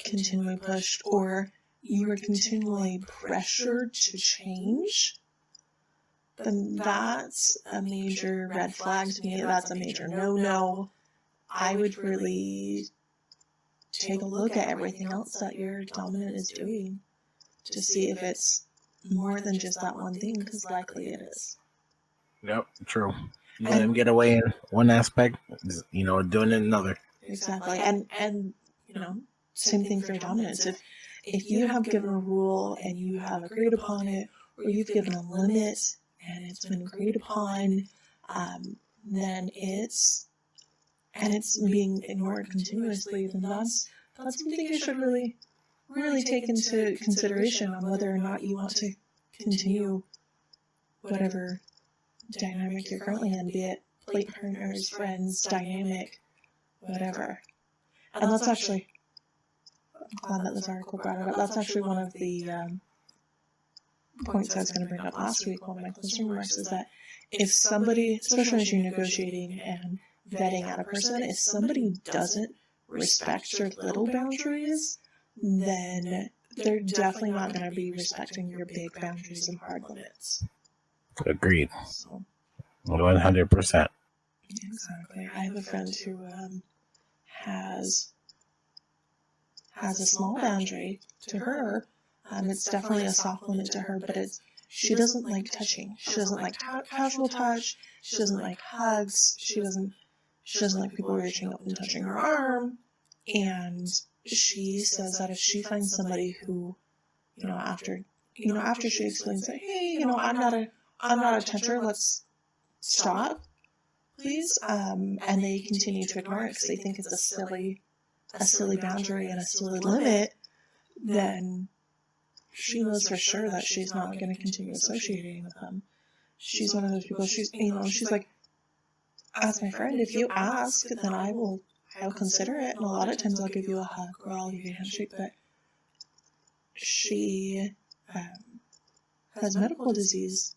continually pushed, or you are continually pressured to change, then that's a major red flag to me. That's a major no. I would really take a look at everything else that your dominant is doing to see if it's more than just that one thing, because likely it is. Yep, true. You let him get away in one aspect, doing it in another. Exactly. And same thing for dominance. If you have given a rule and you have agreed upon it, or you've given a limit and it's been agreed upon, then it's being ignored continuously, then that's something you should really, really take into consideration on whether or not you want to continue whatever dynamic you're currently in, be it plate partners, friends, dynamic, whatever. And that's actually, I'm glad that this article brought it up. That's actually one of the points I was going to bring up last week. One of my closing remarks is that if somebody, especially as you're negotiating and vetting out a person, if somebody doesn't respect your little boundaries, then they're definitely not going to be respecting your big boundaries and hard limits. Agreed. So, 100%. Exactly. I have a friend who has a small boundary to her. It's definitely a soft limit to her, but she doesn't like touching. She doesn't like casual touch. She doesn't like hugs. She doesn't like people reaching up and touching her arm. And she says that if she finds somebody who, after she explains that, hey, I'm not a toucher, let's stop, please. And they continue to ignore it because they think it's a silly boundary and a silly limit, then she knows for sure that she's not going to continue associating with them. She's one of those people, she's like, as my friend, if you ask, then I'll consider it, and a lot of times I'll give you a hug or I'll give you a handshake, but she has medical disease,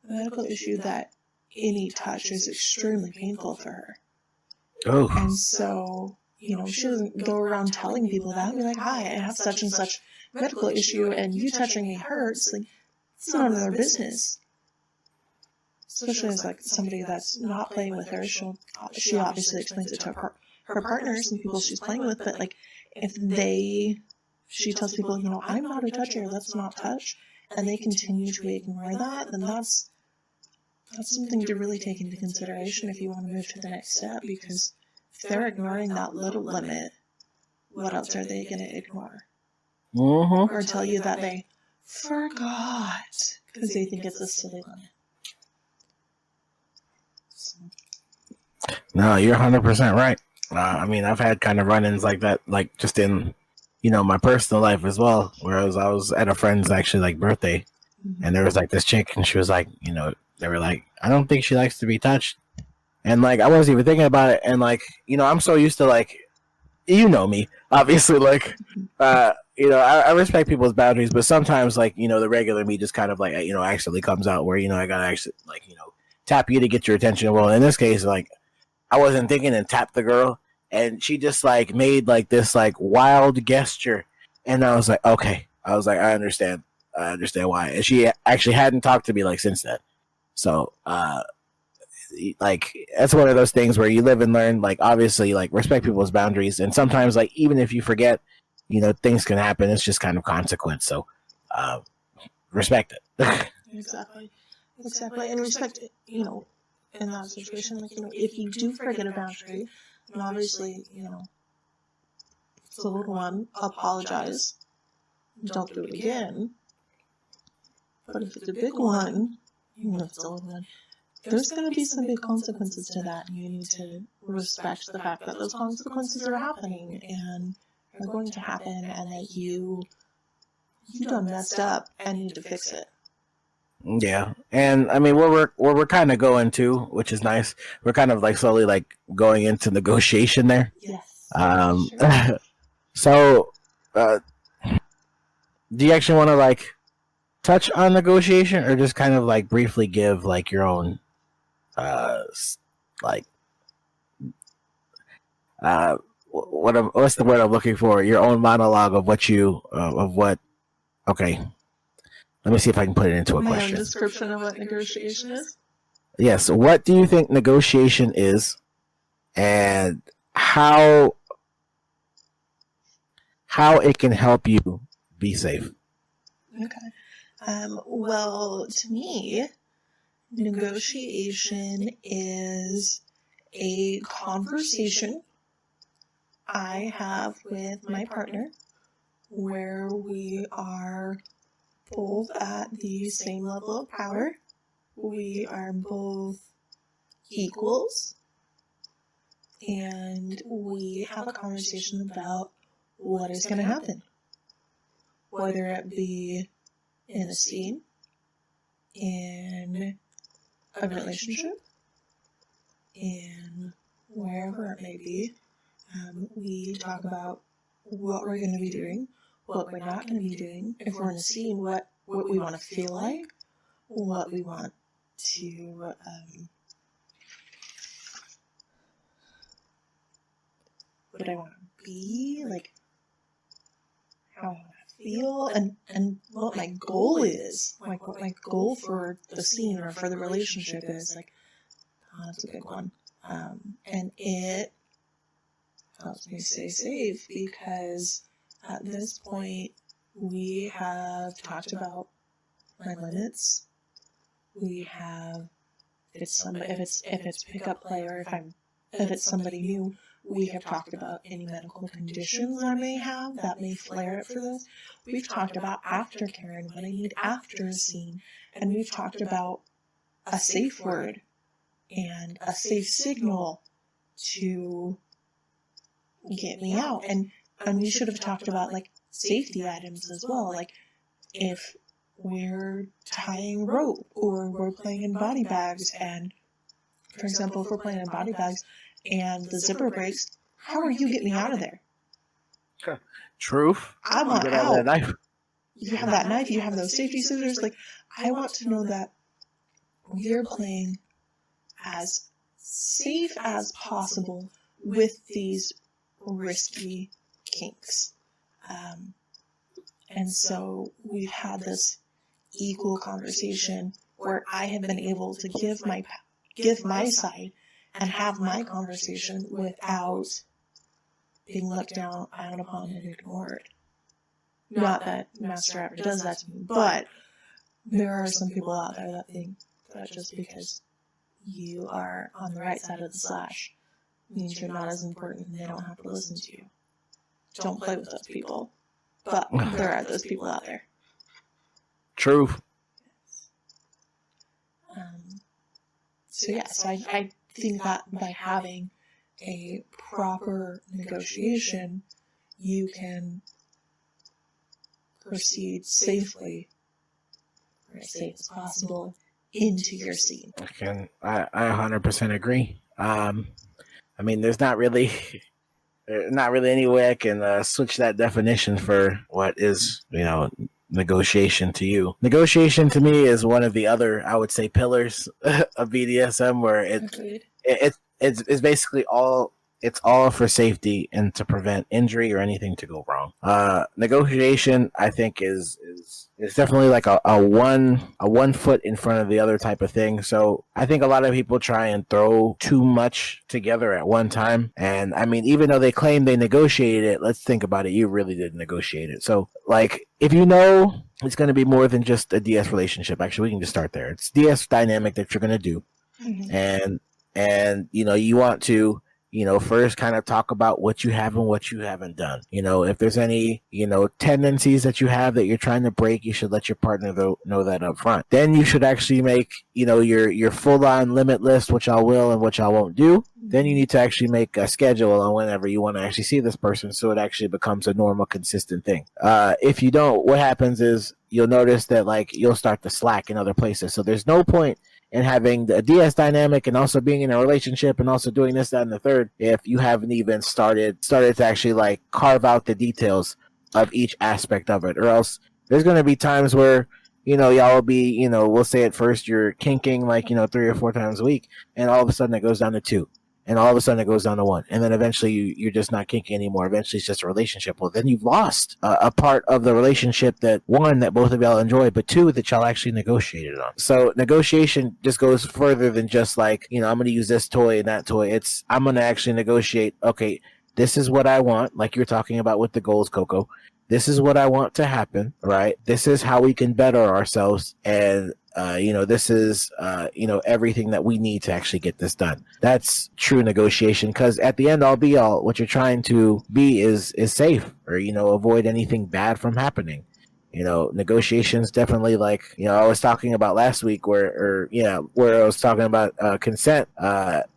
a medical issue that any touch is extremely painful for her. Oh. And so, she doesn't go around telling people that, be like, hi, I have such and such medical issue, and you touching me hurts. Like, it's none of their business. Especially as like somebody that's not playing with her, she obviously explains it to her partners and people she's playing with, but like if she tells people, I'm not a toucher, let's not touch, and they continue to ignore that, then that's something to really take into consideration if you want to move to the next step, because if they're ignoring that little limit, what else are they going to ignore? Mm-hmm. Or tell you that they forgot because they think it's a silly limit. No, you're 100% right. I've had kind of run-ins like that, like just in, my personal life as well, where I was at a friend's actually like birthday, and there was like this chick, and she was like, they were like, I don't think she likes to be touched, and like I wasn't even thinking about it, and like, I'm so used to like, me, obviously, like, I respect people's boundaries, but sometimes like, the regular me just kind of like, actually comes out where, I gotta actually like, tap you to get your attention. Well, in this case, like, I wasn't thinking and tapped the girl, and she just like made like this like wild gesture, and I was like, okay, I understand why, and she actually hadn't talked to me like since then. So like that's one of those things where you live and learn. Like obviously, like respect people's boundaries, and sometimes like even if you forget, things can happen. It's just kind of consequence. So respect it. Exactly. And respect, in that situation, if you do forget a boundary, then obviously, if it's a little one, apologize. Don't do it again. But if it's a big one, even if it's a little one, there's going to be some big consequences to that, and you need to respect the fact that those consequences are happening and are going to happen, and that you done messed up and need to fix it. Yeah, and I mean, where we're kind of going to, which is nice. We're kind of like slowly like going into negotiation there. Yes. Sure. So, do you actually want to like touch on negotiation, or just kind of like briefly give like your own, like, what's the word I'm looking for? Your own monologue of what you of what. Okay. Let me see if I can put it into a question. Description of what negotiation is? Yes. What do you think negotiation is, and how it can help you be safe? Okay. Well, to me, negotiation is a conversation I have with my partner where we are both at the same level of power. We are both equals. And we have a conversation about what is going to happen. Whether it be in a scene, in a relationship, in wherever it may be. We talk about what we're going to be doing, what we're not going to be doing. If we're in a scene, what we want to feel like, what we want to what I want to be, like how I want to feel, and what my goal is, like what my goal for the scene or for the relationship is. Like, oh, that's a big one. And it helps me stay safe because at this point we have talked about my limits. We have, if it's pickup play, or if it's somebody new, we have talked about any medical conditions I may have that may flare it for this. We've talked about aftercare and what I need after a scene, and we've talked about a safe word and a safe signal to get me out. And we should have talked about like safety items as well. Like if we're tying rope or we're playing in body bags, and for example, if we're playing in body bags and the zipper breaks, how are you getting me out of there? Truth. I want out. That knife. You have that knife, you have those safety scissors. Like, I want to know that we're playing as safe as possible with these risky kinks. And so we've had this equal conversation where I have been able to give my side and have my conversation without being looked down upon and ignored. Not that Master ever does that to me, but there are some people out there that think that just because you are on the right side of the slash means you're not as important and they don't have to listen to you. Don't play with those people. But there are those people out there. True. So I think that by having a proper negotiation, you can proceed safely, or as safe as possible, into your scene. I 100% agree. I mean, there's not really any way I can switch that definition for what is, negotiation to you. Negotiation to me is one of the other, I would say, pillars of BDSM, where it's basically all for safety and to prevent injury or anything to go wrong. Negotiation, I think, is it's definitely like a one foot in front of the other type of thing. So I think a lot of people try and throw too much together at one time. And I mean, even though they claim they negotiated it, let's think about it. You really did negotiate it. So like, if you know it's going to be more than just a DS relationship, actually, we can just start there. It's DS dynamic that you're going to do, and you want to first kind of talk about what you have and what you haven't done. If there's any tendencies that you have that you're trying to break, you should let your partner know that up front. Then you should actually make your full on limit list, which I will and which I won't do. Then you need to actually make a schedule on whenever you want to actually see this person, so it actually becomes a normal, consistent thing. If you don't, what happens is you'll notice that like you'll start to slack in other places. So there's no point in having the DS dynamic and also being in a relationship and also doing this, that, and the third if you haven't even started to actually like carve out the details of each aspect of it. Or else there's going to be times where y'all will be we'll say at first you're kinking like 3 or 4 times a week, and all of a sudden it goes down to 2. And all of a sudden it goes down to 1. And then eventually you're just not kinky anymore. Eventually it's just a relationship. Well, then you've lost a part of the relationship that, 1, that both of y'all enjoy, but 2, that y'all actually negotiated on. So negotiation just goes further than just like, I'm going to use this toy and that toy. I'm going to actually negotiate, okay, this is what I want, like you're talking about with the goals, Coco. This is what I want to happen, right? This is how we can better ourselves. And this is, everything that we need to actually get this done. That's true negotiation, because at the end all be all, what you're trying to be is safe, or, avoid anything bad from happening. Negotiations definitely, like, I was talking about last week where I was talking about consent.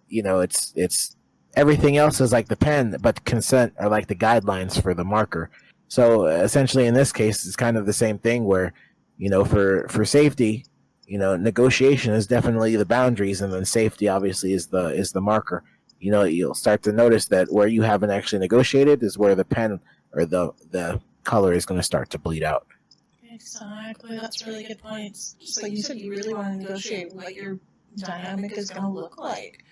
It's everything else is like the pen, but consent are like the guidelines for the marker. So essentially in this case, it's kind of the same thing where, for safety, negotiation is definitely the boundaries, and then safety obviously is the marker. You'll start to notice that where you haven't actually negotiated is where the pen or the color is going to start to bleed out. Exactly, that's really good points. Just like you said, you really want to negotiate what your dynamic is going to look like.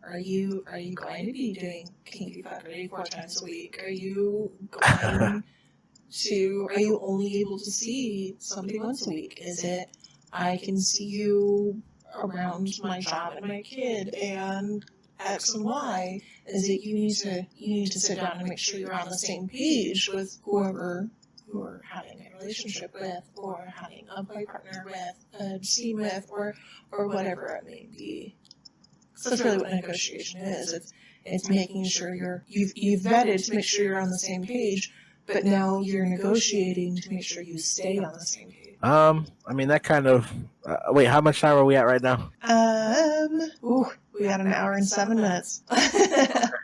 Are you going to be doing kinky fuckery 4 times a week? Are you only able to see somebody once a week? Is it, I can see you around my job and my kid and X and Y? Is it you need to sit down and make sure you're on the same page with whoever you're having a relationship with, or having a play partner with, a scene with, or whatever it may be? So that's really what negotiation is. It's making sure you've vetted to make sure you're on the same page, but now you're negotiating to make sure you stay on the same page. I mean, that kind of wait, how much time are we at right now? We got 1 hour and 7 minutes.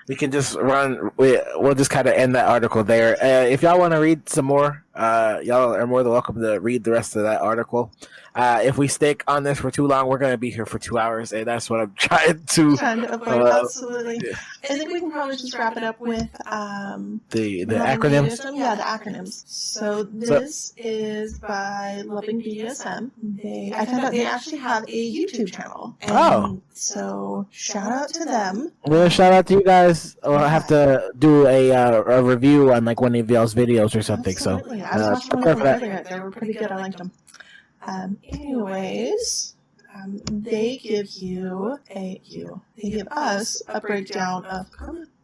We can just we'll just kind of end that article there. If y'all want to read some more, y'all are more than welcome to read the rest of that article. If we stick on this for too long, we're going to be here for 2 hours, and that's what I'm trying to avoid. Absolutely. Yeah. I think we can probably just wrap it up with the acronyms. Yeah, the acronyms. So this is by Loving BDSM. I found out they actually have a YouTube channel. So shout out to them. Well, shout out to you guys. I'll have to do a review on like one of y'all's videos or something. Absolutely. So I was watching one of them earlier. They were pretty good. I liked them. They give us a breakdown of,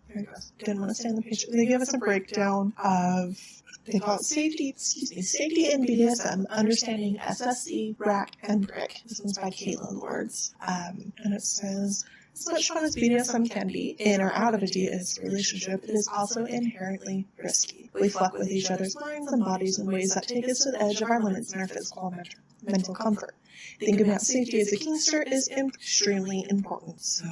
there it goes, didn't want to stay on the page. They give us a breakdown of, they call it safety in BDSM, understanding SSC, rack, and brick. This one's by Caitlin Lords. And it says, as much fun as BDSM can be, in or out of a DS relationship, it is also inherently risky. We fuck with each other's minds and bodies in ways that take us to the edge of our limits in our physical and mental comfort. Thinking about safety as a kinkster is extremely important. So,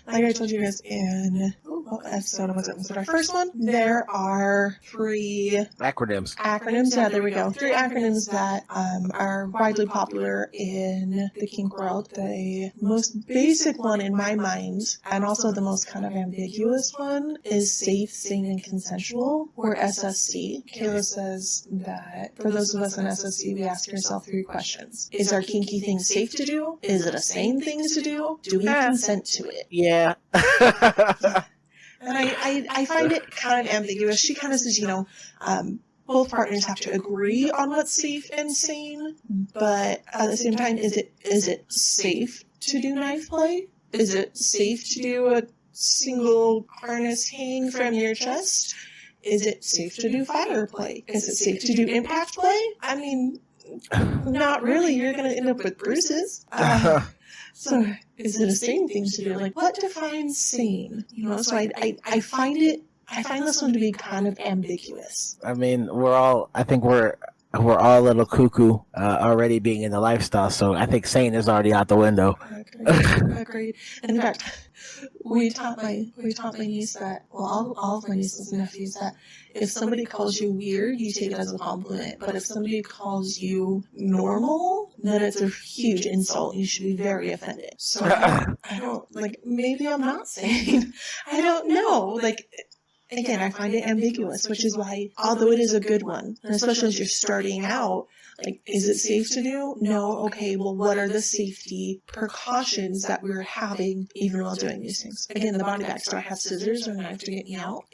like I told you guys in what episode was it? Was it our first one? There are 3 acronyms. Yeah, there we go. 3 acronyms that are widely popular in the kink world. The most basic one in my mind, and also the most kind of ambiguous one, is safe, sane, and consensual, or SSC. Kayla says that for those of us in SSC, we ask yourself 3 questions. Is our kinky thing safe to do? Is it a sane thing to do? Do we consent to it? Yeah. And I find it kind of ambiguous. She kind of says, both partners have to agree on what's safe and sane, but at the same time, is it safe to do knife play? Is it safe to do a single harness hang from your chest? Is it safe to do fire play? Is it safe to do impact play? I mean, not really. You're going to end up with bruises. So is it a sane thing to do? Like, what defines sane? You know, so I find this one to be kind of ambiguous. I mean, I think we're all a little cuckoo already being in the lifestyle, so I think sane is already out the window. Agreed. In fact, we taught my niece that, well, all of my nieces and nephews, that if somebody calls you weird, you take it as a compliment. But if somebody calls you normal, then it's a huge insult. You should be very offended. So I don't, like, maybe I'm not sane. I don't know. Like, again, I find it ambiguous, which is why, although it is a good one, and especially as you're starting out, like, is it safe to do? No. Okay, well, what are the safety precautions that we're having even while doing these things? Again, the body bags. Do I have scissors or a knife to get me out?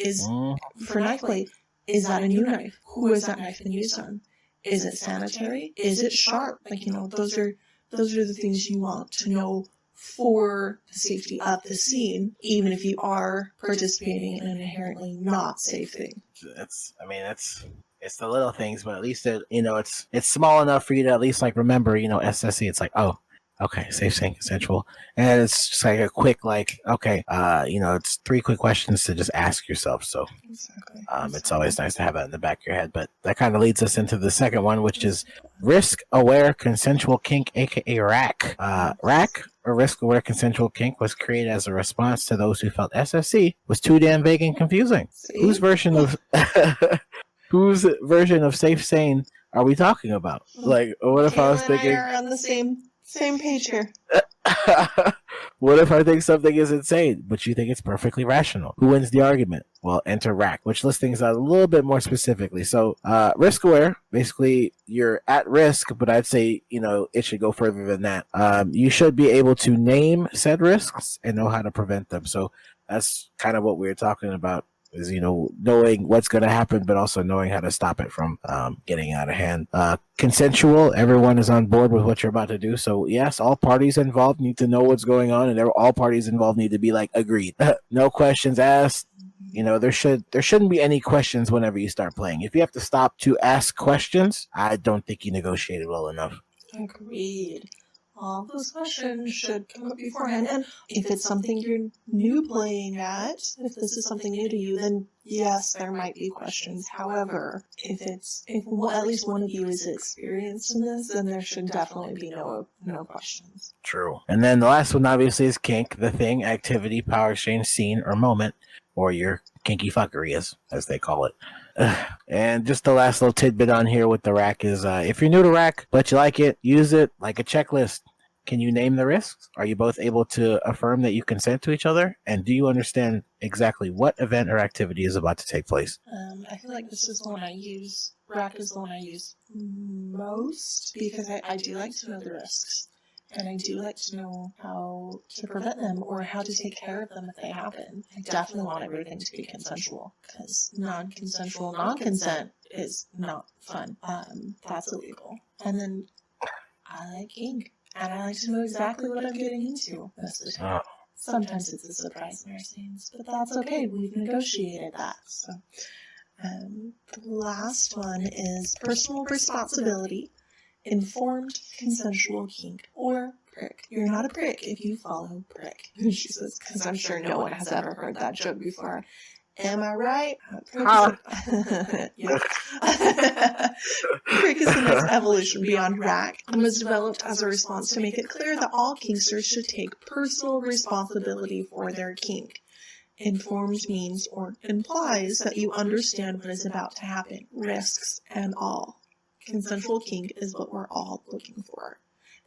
For knife play, is that a new knife? Who is that knife been used on? Is it sanitary? Is it sharp? Like, you know, those are the things you want to know for the safety of the scene, even if you are participating in an inherently not safe thing. It's the little things, but at least it's small enough for you to at least like remember, SSC. It's like, oh, okay, safe, sane, consensual, and it's just like a quick, like, okay, it's 3 quick questions to just ask yourself. So Exactly. It's always nice to have that in the back of your head. But that kind of leads us into the second one, which is risk-aware consensual kink, aka RAC. RAC, or risk-aware consensual kink, was created as a response to those who felt SSC was too damn vague and confusing. See? Whose version of safe sane are we talking about? Like, what if I was thinking? We're on the same page here. What if I think something is insane, but you think it's perfectly rational? Who wins the argument? Well, enter RAC, which lists things out a little bit more specifically. So, risk aware, basically, you're at risk, but I'd say, it should go further than that. You should be able to name said risks and know how to prevent them. So that's kind of what we were talking about, is, knowing what's going to happen, but also knowing how to stop it from getting out of hand. Consensual, everyone is on board with what you're about to do. So yes, all parties involved need to know what's going on, and all parties involved need to be like, agreed. No questions asked. There shouldn't be any questions whenever you start playing. If you have to stop to ask questions, I don't think you negotiated well enough. Agreed. All those questions should come up beforehand. And if it's something you're new playing at, if this is something new to you, then yes, there might be questions. However, if at least one of you is experienced in this, then there should definitely be no questions. True. And then the last one obviously is kink, the thing, activity, power exchange, scene, or moment, or your kinky fuckery, as they call it. And just the last little tidbit on here with the RAC is, if you're new to RAC but you like it, use it like a checklist. Can you name the risks? Are you both able to affirm that you consent to each other? And do you understand exactly what event or activity is about to take place? I feel like this is the one I use. RAC is the one I use most, because I do like to know the risks. And I do like to know how to prevent them or how to take care of them if they happen. I definitely want everything to be consensual, because non-consensual non-consent is not fun. That's illegal. And then I like kink, and I like to know exactly what I'm getting into most of the time. Sometimes it's a surprise in our scenes, but that's okay. We've negotiated that. So the last one is personal responsibility. Informed consensual kink, or prick. You're not a prick if you follow prick. She says, because I'm sure no one has ever heard that joke before. Am I right? Prick is the next evolution beyond RAC, and was developed as a response to make it clear that all kinksters should take personal responsibility for their kink. Informed means or implies that you understand what is about to happen, risks and all. Consensual kink is what we're all looking for.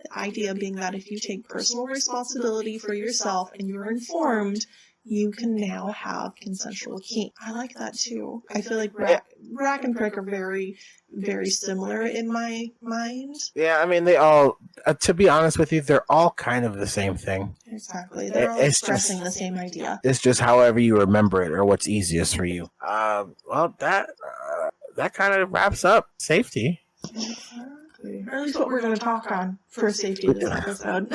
The idea being that if you take personal responsibility for yourself and you're informed, you can now have consensual kink. I like that too. I feel like RAC and prick are very, very similar in my mind. Yeah, I mean, they all, to be honest with you, they're all kind of the same thing. Exactly. They're all expressing the same idea. It's just however you remember it or what's easiest for you. that kind of wraps up safety. Exactly. Or at least what we're going to talk on for safety this episode.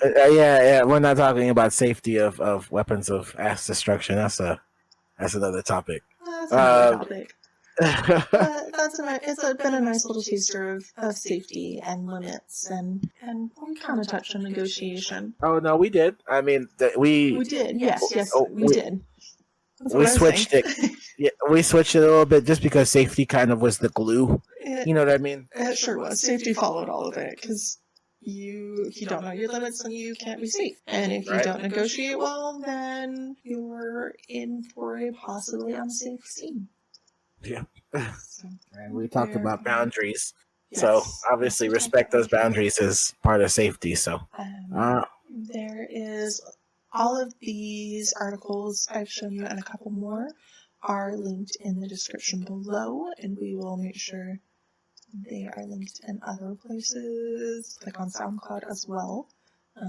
Yeah, we're not talking about safety of weapons of mass destruction. That's another topic. That's another topic. But it's been a nice little taster of safety and limits, and we kind of touched on negotiation. Oh no, we did. I mean, we did. Yes, we did. We switched it. Yeah, we switched it a little bit just because safety kind of was the glue. You know what I mean? It sure was. Safety followed all of it because if you don't know your limits, then you can't be safe. And if you don't negotiate well, then you're in for a possibly unsafe scene. Yeah. And we talked about boundaries. Yes. So obviously respect those boundaries is part of safety. So there is all of these articles I've shown you and a couple more are linked in the description below, and we will make sure they are linked in other places, like on SoundCloud as well,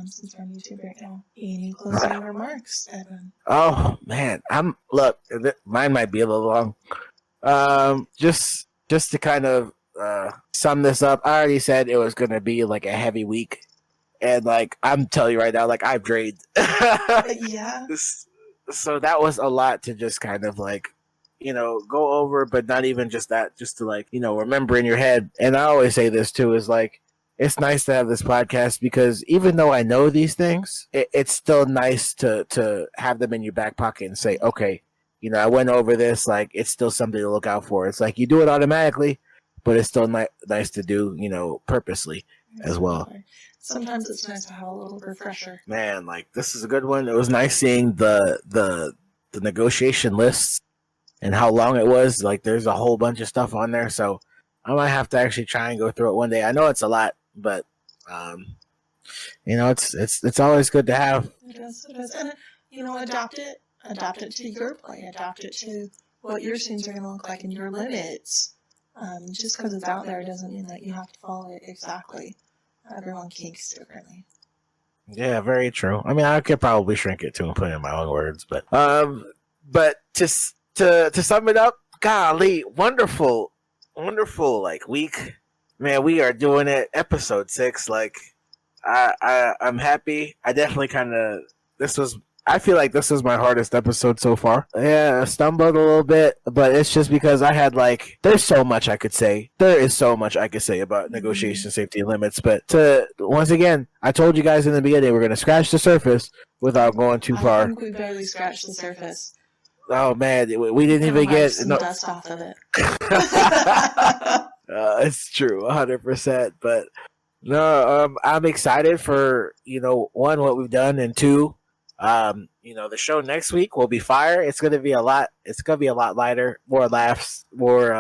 since we're on YouTube right now. Any closing remarks, Evan? Oh man, mine might be a little long. Just to kind of sum this up, I already said it was gonna be like a heavy week, and like I'm telling you right now, like I've drained. Yeah. So that was a lot to just kind of like, go over, but not even just that, just to like, remember in your head. And I always say this too, is like, it's nice to have this podcast because even though I know these things, it's still nice to have them in your back pocket and say, okay, I went over this, like it's still something to look out for. It's like you do it automatically, but it's still nice to do, purposely as well. Sometimes it's nice to have a little refresher. Man, like this is a good one. It was nice seeing the negotiation lists and how long it was. Like there's a whole bunch of stuff on there, so I might have to actually try and go through it one day. I know it's a lot, but it's always good to have. It is, and adapt it to your play, adapt it to what your scenes are going to look like and your limits. Just because it's out there doesn't mean that you have to follow it exactly. Everyone kinks differently. Yeah, very true. I mean, I could probably shrink it too and put it in my own words, but just to sum it up, golly, wonderful like week, man. We are doing it, episode 6. Like, I'm happy. I definitely I feel like this was my hardest episode so far. Yeah, I stumbled a little bit, but it's just because I had there's so much I could say. There is so much I could say about negotiation, safety, and limits. But once again, I told you guys in the beginning we're going to scratch the surface without going too far. I think we barely scratched the surface. Oh man, we didn't even get some dust off of it. It's true, 100%. But no, I'm excited for one, what we've done, and two. The show next week will be fire. It's gonna be a lot lighter, more laughs, more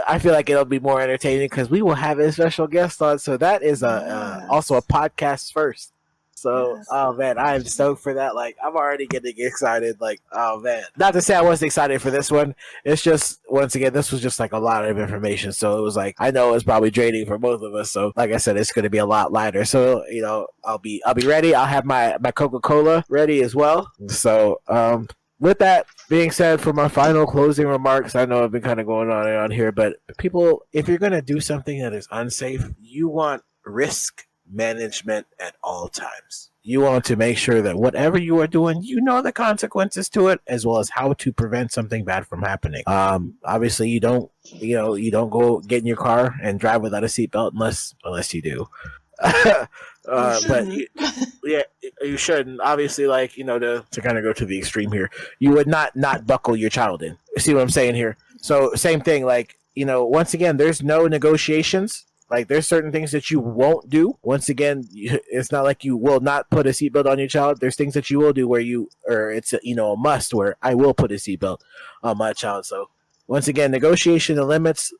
I feel like it'll be more entertaining because we will have a special guest on, so that is also a podcast first. So yes. Oh man, I am stoked for that. Like I'm already getting excited. Like, oh man. Not to say I wasn't excited for this one. It's just, once again, this was just like a lot of information. So it was like, I know it's probably draining for both of us. So like I said, it's gonna be a lot lighter. So, I'll be ready. I'll have my Coca-Cola ready as well. So with that being said, for my final closing remarks, I know I've been kind of going on and on here, but people, if you're gonna do something that is unsafe, you want risk management at all times. You want to make sure that whatever you are doing, the consequences to it, as well as how to prevent something bad from happening. Obviously you don't go get in your car and drive without a seatbelt unless you do. But you shouldn't. Obviously, to kind of go to the extreme here, you would not buckle your child in. See what I'm saying here? So same thing, once again, there's no negotiations. Like, there's certain things that you won't do. Once again, it's not like you will not put a seatbelt on your child. There's things that you will do it's a must, where I will put a seatbelt on my child. So once again, negotiation and limits,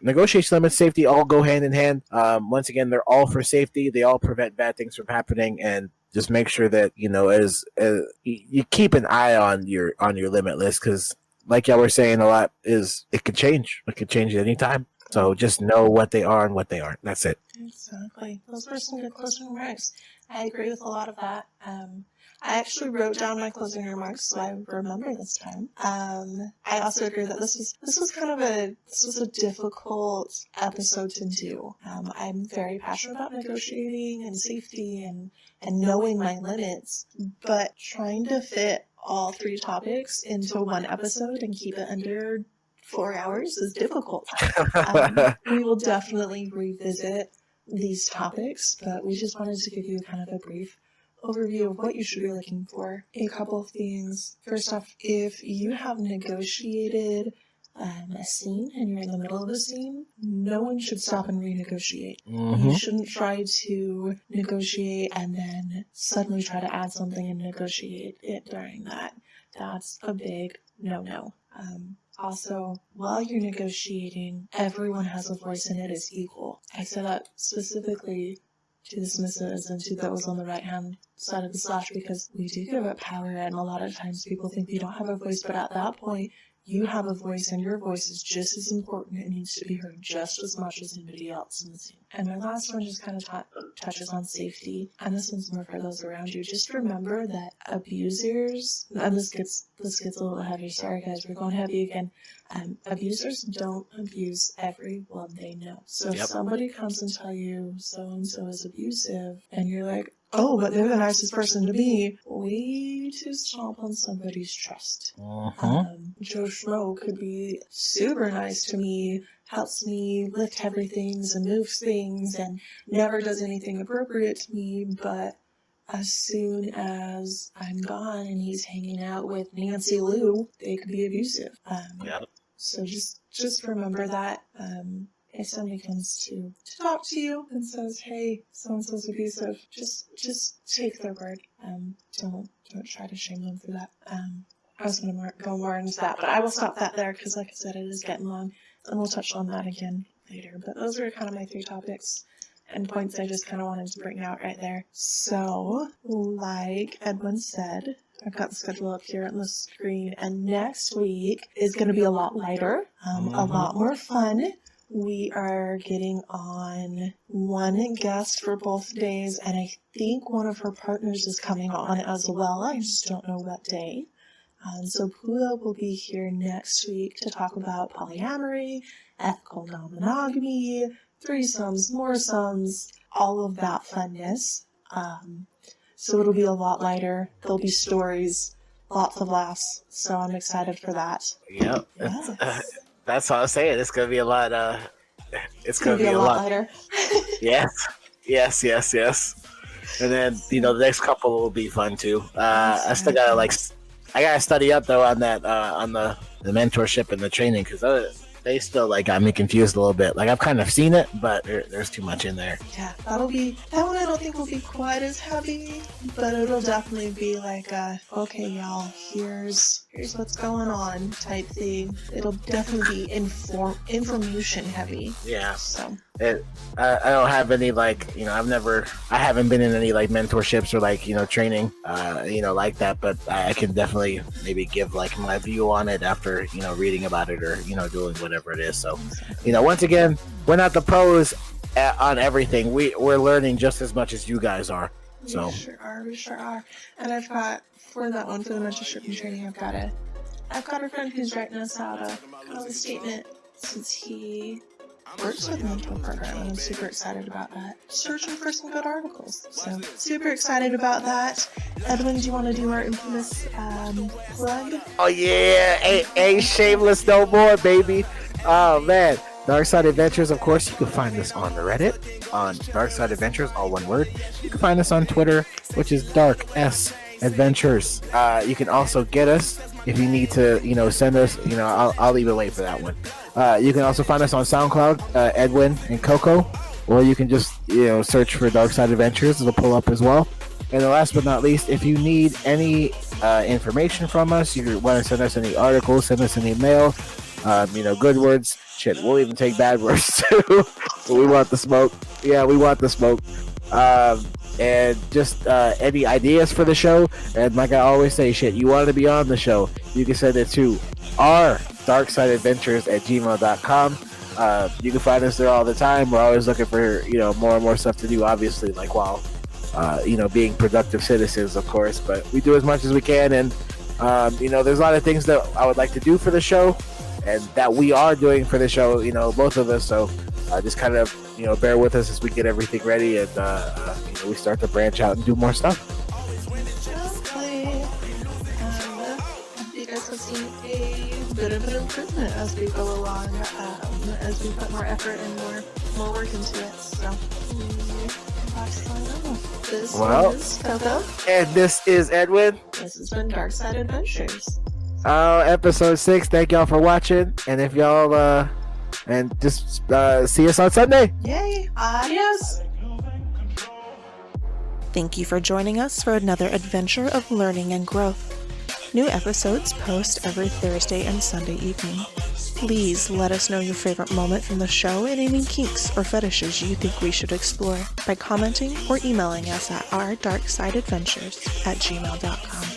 negotiation, limits, safety all go hand in hand. Once again, they're all for safety. They all prevent bad things from happening, and just make sure that as you keep an eye on your limit list, because like y'all were saying a lot, it could change. It could change at any time. So just know what they are and what they aren't. That's it. Exactly. Those were some good closing remarks. I agree with a lot of that. I actually wrote down my closing remarks so I remember this time. I also agree that this was kind of a difficult episode to do. I'm very passionate about negotiating and safety and knowing my limits, but trying to fit all 3 topics into one episode and keep it under 4 hours is difficult. We will definitely revisit these topics, but we just wanted to give you kind of a brief overview of what you should be looking for. A couple of things. First off, if you have negotiated a scene and you're in the middle of a scene, no one should stop and renegotiate. Mm-hmm. You shouldn't try to negotiate and then suddenly try to add something and negotiate it during that. That's a big no-no. Also, while you're negotiating, everyone has a voice and it is equal. I say that specifically to the submissives and to those on the right-hand side of the slash because we do give up power, and a lot of times people think they don't have a voice, but at that point, you have a voice and your voice is just as important. It needs to be heard just as much as anybody else in the scene. And my last one just kind of touches on safety, and this one's more for those around you. Just remember that abusers, and this gets a little heavy, sorry guys, we're going heavy again. Abusers don't abuse everyone they know. So if somebody comes and tell you so-and-so is abusive, and you're like, oh, but they're the nicest person to me, way to stomp on somebody's trust. Joe Schmo could be super nice to me, helps me lift heavy things and moves things, and never does anything appropriate to me, but as soon as I'm gone and he's hanging out with Nancy Lou, they could be abusive. So just remember that. If somebody comes to talk to you and says, hey, so-and-so's abusive, just take their word. Don't try to shame them for that. I was going to go more into that, but I will stop that there because, like I said, it is getting long, and we'll touch on that again later. But those are kind of my 3 topics and points I just kind of wanted to bring out right there. So, like Edwin said, I've got the schedule up here on the screen, and next week is going to be a lot lighter, a lot more fun. We are getting on one guest for both days, and I think one of her partners is coming on as well. I just don't know what day. So Pula will be here next week to talk about polyamory, ethical non-monogamy, threesomes, moresomes, all of that funness. So it'll be a lot lighter. There'll be stories, lots of laughs. So I'm excited for that. Yep. Yes. That's all I'm saying. It's gonna be a lot. It's gonna be a lot lighter. Yes. And then the next couple will be fun too. I still gotta study up though on that on the mentorship and the training because they still got me confused a little bit. I've kind of seen it, but there's too much in there. Yeah, that one I don't think will be quite as heavy, but it'll definitely be okay, y'all, here's what's going on type thing. It'll definitely be information heavy. Yeah. So I don't have any I haven't been in any mentorships or training like that, but I can definitely maybe give my view on it after reading about it or doing whatever it is. So once again, we're not the pros on everything. We're learning just as much as you guys are. So we sure are. And I've got for that one for the mentorship and training, I've got a friend who's writing us out a statement since he works with the mentor program, and I'm super excited about that. Searching for some good articles. So, super excited about that. Edwin, do you want to do our infamous plug? Oh, yeah. Ain't shameless no more, baby. Oh, man. DarkSideAdventures, of course, you can find us on the Reddit, on DarkSideAdventures, all one word. You can find us on Twitter, which is DarkSideAdventures. You can also get us if you need to, send us, I'll leave it late for that one. You can also find us on SoundCloud, Edwin and Coco, or you can just, search for DarkSideAdventures. It'll pull up as well. And the last but not least, if you need any information from us, you want to send us any articles, send us an email, good words, shit, we'll even take bad words too. But we want the smoke. Yeah, we want the smoke. And just any ideas for the show. And like I always say, shit, you want to be on the show, you can send it to our DarkSideAdventures@gmail.com. You can find us there all the time. We're always looking for more and more stuff to do, obviously, while being productive citizens, of course. But we do as much as we can, and there's a lot of things that I would like to do for the show, and that we are doing for the show. Both of us. So just kind of bear with us as we get everything ready, and we start to branch out and do more stuff. You guys have seen a bit of an improvement as we go along, as we put more effort and more work into it. So, this is Coco. And this is Edwin. This has been Dark Side Adventures. Episode 6. Thank y'all for watching. And if y'all, and just see us on Sunday. Yay. Adios. Thank you for joining us for another adventure of learning and growth. New episodes post every Thursday and Sunday evening. Please let us know your favorite moment from the show and any kinks or fetishes you think we should explore by commenting or emailing us at ourdarksideadventures@gmail.com.